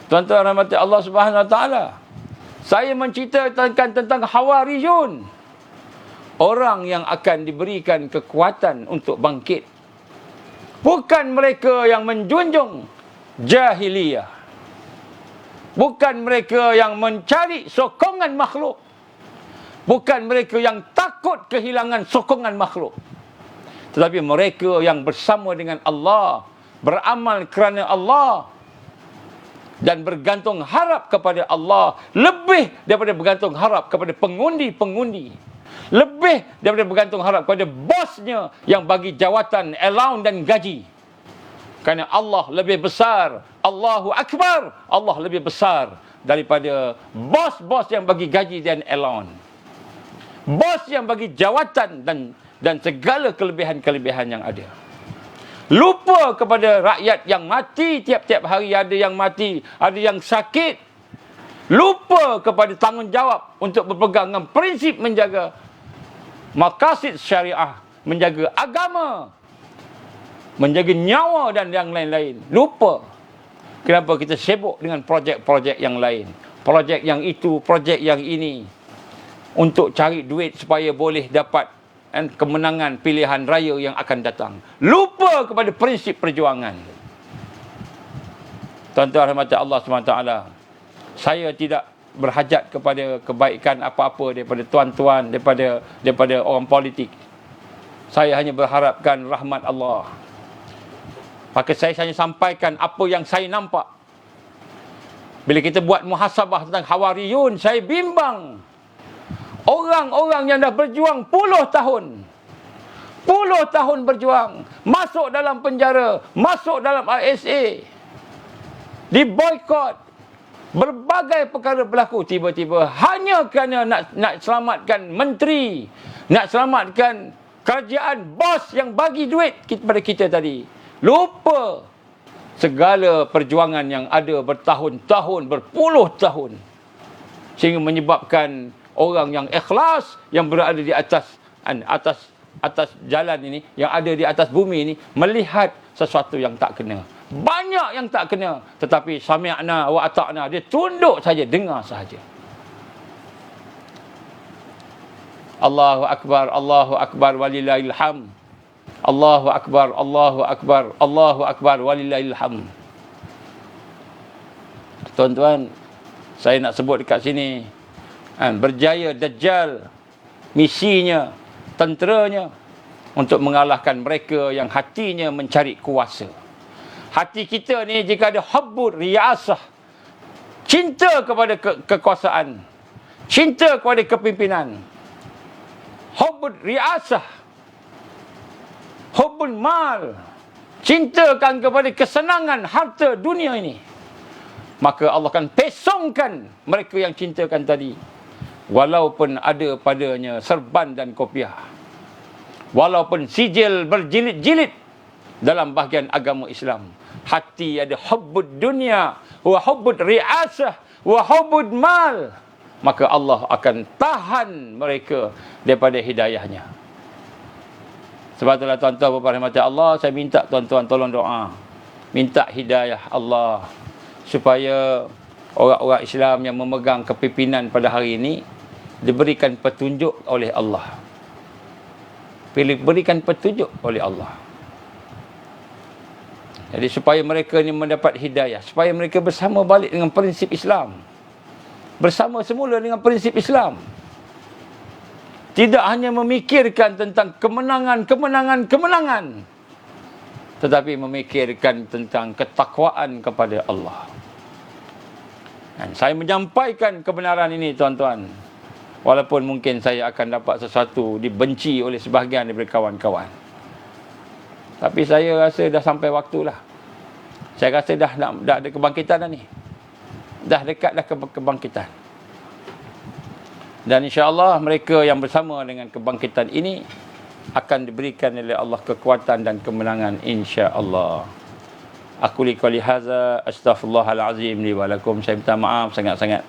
Tuan-tuan rahmati Allah Subhanahu wa taala. Saya menceritakan tentang Hawariyun. Orang yang akan diberikan kekuatan untuk bangkit. Bukan mereka yang menjunjung jahiliyah. Bukan mereka yang mencari sokongan makhluk. Bukan mereka yang takut kehilangan sokongan makhluk. Tetapi mereka yang bersama dengan Allah, beramal kerana Allah dan bergantung harap kepada Allah lebih daripada bergantung harap kepada pengundi-pengundi. Lebih daripada bergantung harap kepada bosnya yang bagi jawatan, allowance dan gaji. Kerana Allah lebih besar. Allahu Akbar. Allah lebih besar daripada bos-bos yang bagi gaji dan allowance. Bos yang bagi jawatan dan segala kelebihan-kelebihan yang ada. Lupa kepada rakyat yang mati tiap-tiap hari. Ada yang mati, ada yang sakit. Lupa kepada tanggungjawab untuk berpegang dengan prinsip menjaga maqasid syariah, menjaga agama, menjaga nyawa dan yang lain-lain. Lupa. Kenapa kita sibuk dengan projek-projek yang lain? Projek yang itu, projek yang ini. Untuk cari duit supaya boleh dapat dan kemenangan pilihan raya yang akan datang. Lupa kepada prinsip perjuangan. Tuan-tuan rahmati Allah SWT, saya tidak berhajat kepada kebaikan apa-apa daripada tuan-tuan, daripada orang politik. Saya hanya berharapkan rahmat Allah. Maka saya hanya sampaikan apa yang saya nampak. Bila kita buat muhasabah tentang Hawariyun, saya bimbang. Orang-orang yang dah berjuang puluh tahun berjuang, masuk dalam penjara, masuk dalam RSA, diboykot, berbagai perkara berlaku tiba-tiba hanya kerana nak selamatkan menteri, nak selamatkan kerajaan bos yang bagi duit kepada kita tadi. Lupa segala perjuangan yang ada bertahun-tahun, berpuluh tahun, sehingga menyebabkan orang yang ikhlas, yang berada di atas jalan ini, yang ada di atas bumi ini, melihat sesuatu yang tak kena. Banyak yang tak kena, tetapi sami'na wa ata'na, dia tunduk saja, dengar sahaja. Allahu akbar, Allahu akbar, walillahil hamd. Allahu akbar, Allahu akbar, Allahu akbar, walillahil hamd. Tuan-tuan, saya nak sebut dekat sini, berjaya Dajjal, misinya, tenteranya untuk mengalahkan mereka yang hatinya mencari kuasa. Hati kita ni jika ada hubbur riyasah, cinta kepada kekuasaan, cinta kepada kepimpinan, hubbur riyasah, hubbul mal, cintakan kepada kesenangan harta dunia ini, maka Allah akan pesongkan mereka yang cintakan tadi. Walaupun ada padanya serban dan kopiah, walaupun sijil berjilid-jilid dalam bahagian agama Islam, hati ada hubbud dunia wa hubbud ri'asah wa hubbud mal, maka Allah akan tahan mereka daripada hidayahnya. Sebab itulah tuan-tuan bapa rahmati Allah, saya minta tuan-tuan tolong doa, minta hidayah Allah supaya orang-orang Islam yang memegang kepimpinan pada hari ini diberikan petunjuk oleh Allah. Berikan petunjuk oleh Allah. Jadi supaya mereka ni mendapat hidayah, supaya mereka bersama balik dengan prinsip Islam, bersama semula dengan prinsip Islam. Tidak hanya memikirkan tentang kemenangan, tetapi memikirkan tentang ketakwaan kepada Allah. Dan saya menyampaikan kebenaran ini tuan-tuan, walaupun mungkin saya akan dapat sesuatu dibenci oleh sebahagian daripada kawan-kawan. Tapi saya rasa dah sampai waktulah. Saya rasa dah ada kebangkitan dah ni. Dah dekat dah kebangkitan. Dan insya-Allah mereka yang bersama dengan kebangkitan ini akan diberikan oleh Allah kekuatan dan kemenangan insya-Allah. Aku liqali hadza astaghfirullahalazim li wa lakum. Saya minta maaf sangat-sangat.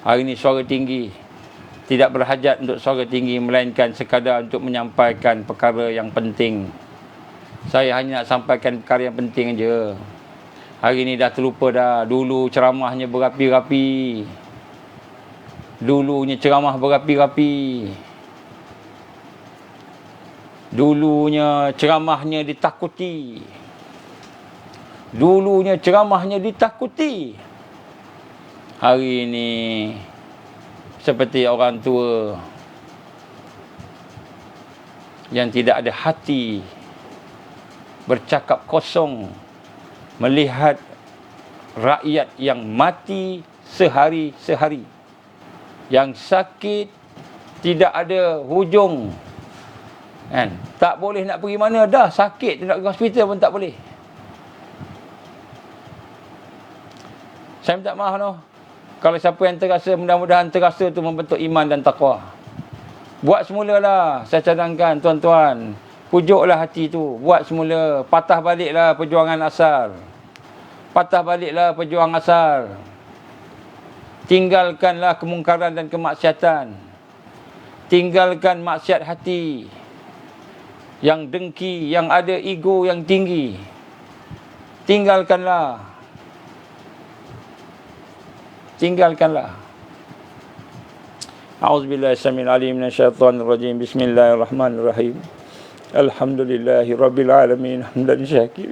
Hari ini suara tinggi. Tidak berhajat untuk suara tinggi, melainkan sekadar untuk menyampaikan perkara yang penting. Saya hanya nak sampaikan perkara yang penting aja. Hari ini dah terlupa dah. Dulu ceramahnya berapi-rapi. Dulunya ceramah berapi-rapi. Dulunya ceramahnya ditakuti. Dulunya ceramahnya ditakuti. Hari ini seperti orang tua yang tidak ada hati, bercakap kosong, melihat rakyat yang mati sehari-sehari, yang sakit tidak ada hujung, kan? Tak boleh nak pergi mana dah, sakit nak pergi hospital pun tak boleh. Saya minta maaf noh. Kalau siapa yang terasa, mudah-mudahan terasa tu membentuk iman dan taqwa. Buat semulalah, saya cadangkan tuan-tuan. Pujuklah hati tu, buat semula. Patah baliklah perjuangan asar. Patah baliklah perjuangan asar. Tinggalkanlah kemungkaran dan kemaksiatan. Tinggalkan maksiat hati yang dengki, yang ada ego yang tinggi. Tinggalkanlah. A'udzubillahi samil alim minasyaitonir rajim. Bismillahirrahmanirrahim. Alhamdulillahi rabbil alamin hamdan syakir.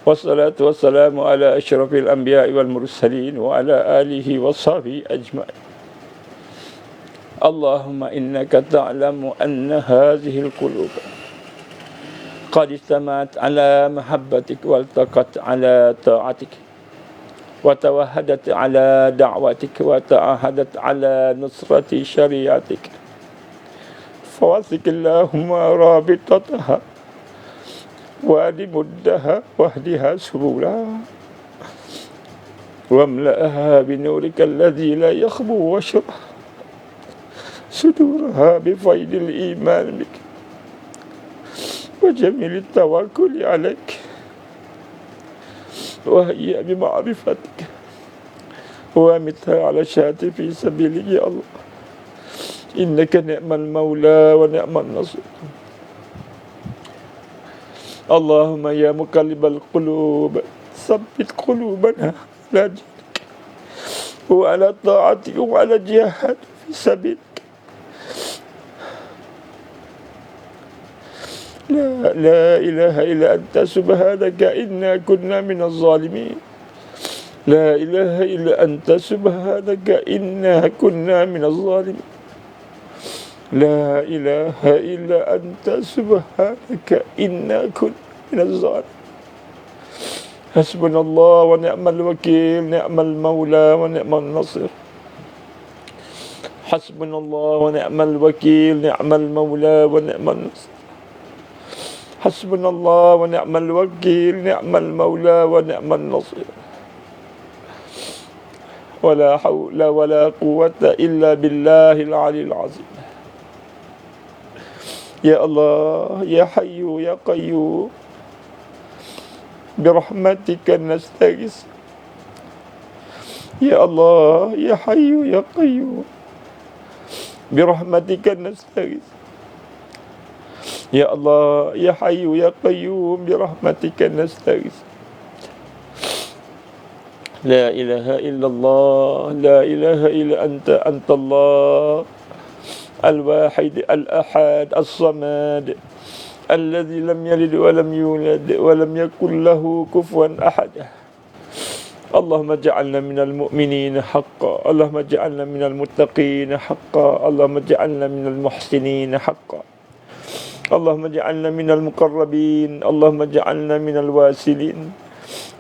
Wassalatu wassalamu ala asyrafil anbiya'i wal mursalin wa ala alihi washabihi ajma'in. Allahumma innaka ta'lamu anna hadhihi al-qulub qad istamat ala mahabbatik wal taqat ala ta'atik wa tawahadat ala da'watik wa ta'ahadat ala nusrati syariatik fawasik Allahumma rabitataha wa dimuddaha wahdiha subula wamla'aha binurika alladhi la yakhbu washrah suduraha bifaidil iman bik وجميل التوكل عليك وهي بمعرفتك وامتها على الشهادة في سبيلك يا الله إنك نعم المولى ونعم النصير اللهم يا مقلب القلوب ثبت قلوبنا على دينك وعلى طاعتك وعلى الجهاد في سبيلك لا إله إلا أنت سبحانك إنا كنا من الظالمين لا إله إلا أنت سبحانك إنا كنا من الظالمين لا إله إلا أنت سبحانك إنا كنا من الظالمين حسبنا الله ونعم الوكيل نعم المولى ونعم النصير حسبنا الله ونعم الوكيل نعم المولى ونعم النصير حسبنا الله ونعم الوكيل نعم المولى ونعم النصير ولا حول ولا قوة إلا بالله العلي العظيم يا الله يا حي يا قيوم برحمتك نستغيث يا الله يا حي يا قيوم برحمتك نستغيث يا الله يا حي يا قيوم برحمتك نستغيث لا إله إلا الله لا إله إلا أنت الله الواحد الأحد الصمد الذي لم يلد ولم يولد ولم يكن له كفوا أحد اللهم اجعلنا من المؤمنين حقا اللهم اجعلنا من المتقين حقا اللهم اجعلنا من المحسنين حقا اللهم اجعلنا من المقربين اللهم اجعلنا من الواسلين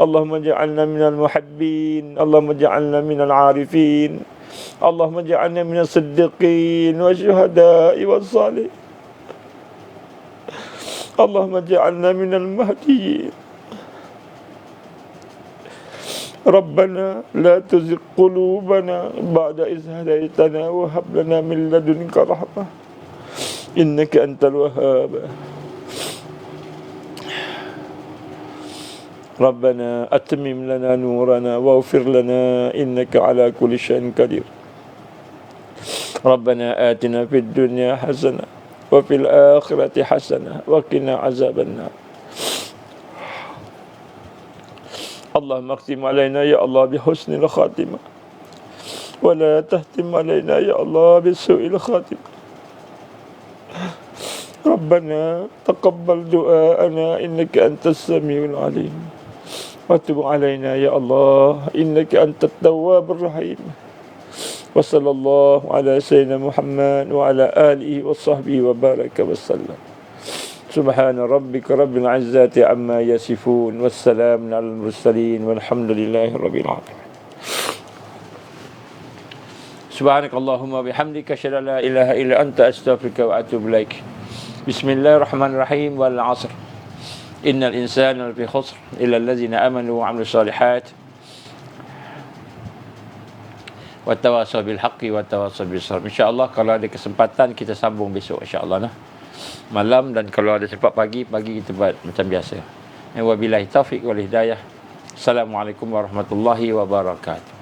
اللهم اجعلنا من المحبين اللهم اجعلنا من العارفين اللهم اجعلنا من الصديقين والشهداء والصالحين اللهم اجعلنا من المهديين ربنا لا تزغ قلوبنا بعد إذ هديتنا وهب لنا من لدنك رحمة إنك أنت الوهاب ربنا أتمم لنا نورنا واغفر لنا إنك على كل شيء قدير ربنا آتنا في الدنيا حسنة وفي الآخرة حسنة وقنا عذاب النار اللهم اختم علينا يا الله بحسن الخاتمة ولا تختم علينا يا الله بسوء الخاتمة ربنا تقبل دعاءنا إنك أنت السميع العليم وتب علينا يا الله إنك أنت التواب الرحيم وصلى الله على سيدنا محمد وعلى آله وصحبه وبارك وسلم سبحان ربك رب العزة عما يصفون والسلام على المرسلين والحمد لله رب العالمين سبحانك اللهم وبحمدك أشهد أن لا إله إلا أنت أستغفرك وأتوب إليك بسم الله الرحمن الرحيم والعصر إن الإنسان لفي خسر إلا الذين آمنوا وعملوا الصالحات wattawassaw bil haqqi wattawassaw bis sabr. Insya-Allah kalau ada kesempatan kita sambung besok insya-Allah nah. Malam dan kalau ada sempat pagi kita buat macam biasa. Wabillahi taufiq wal hidayah. Assalamualaikum warahmatullahi wabarakatuh.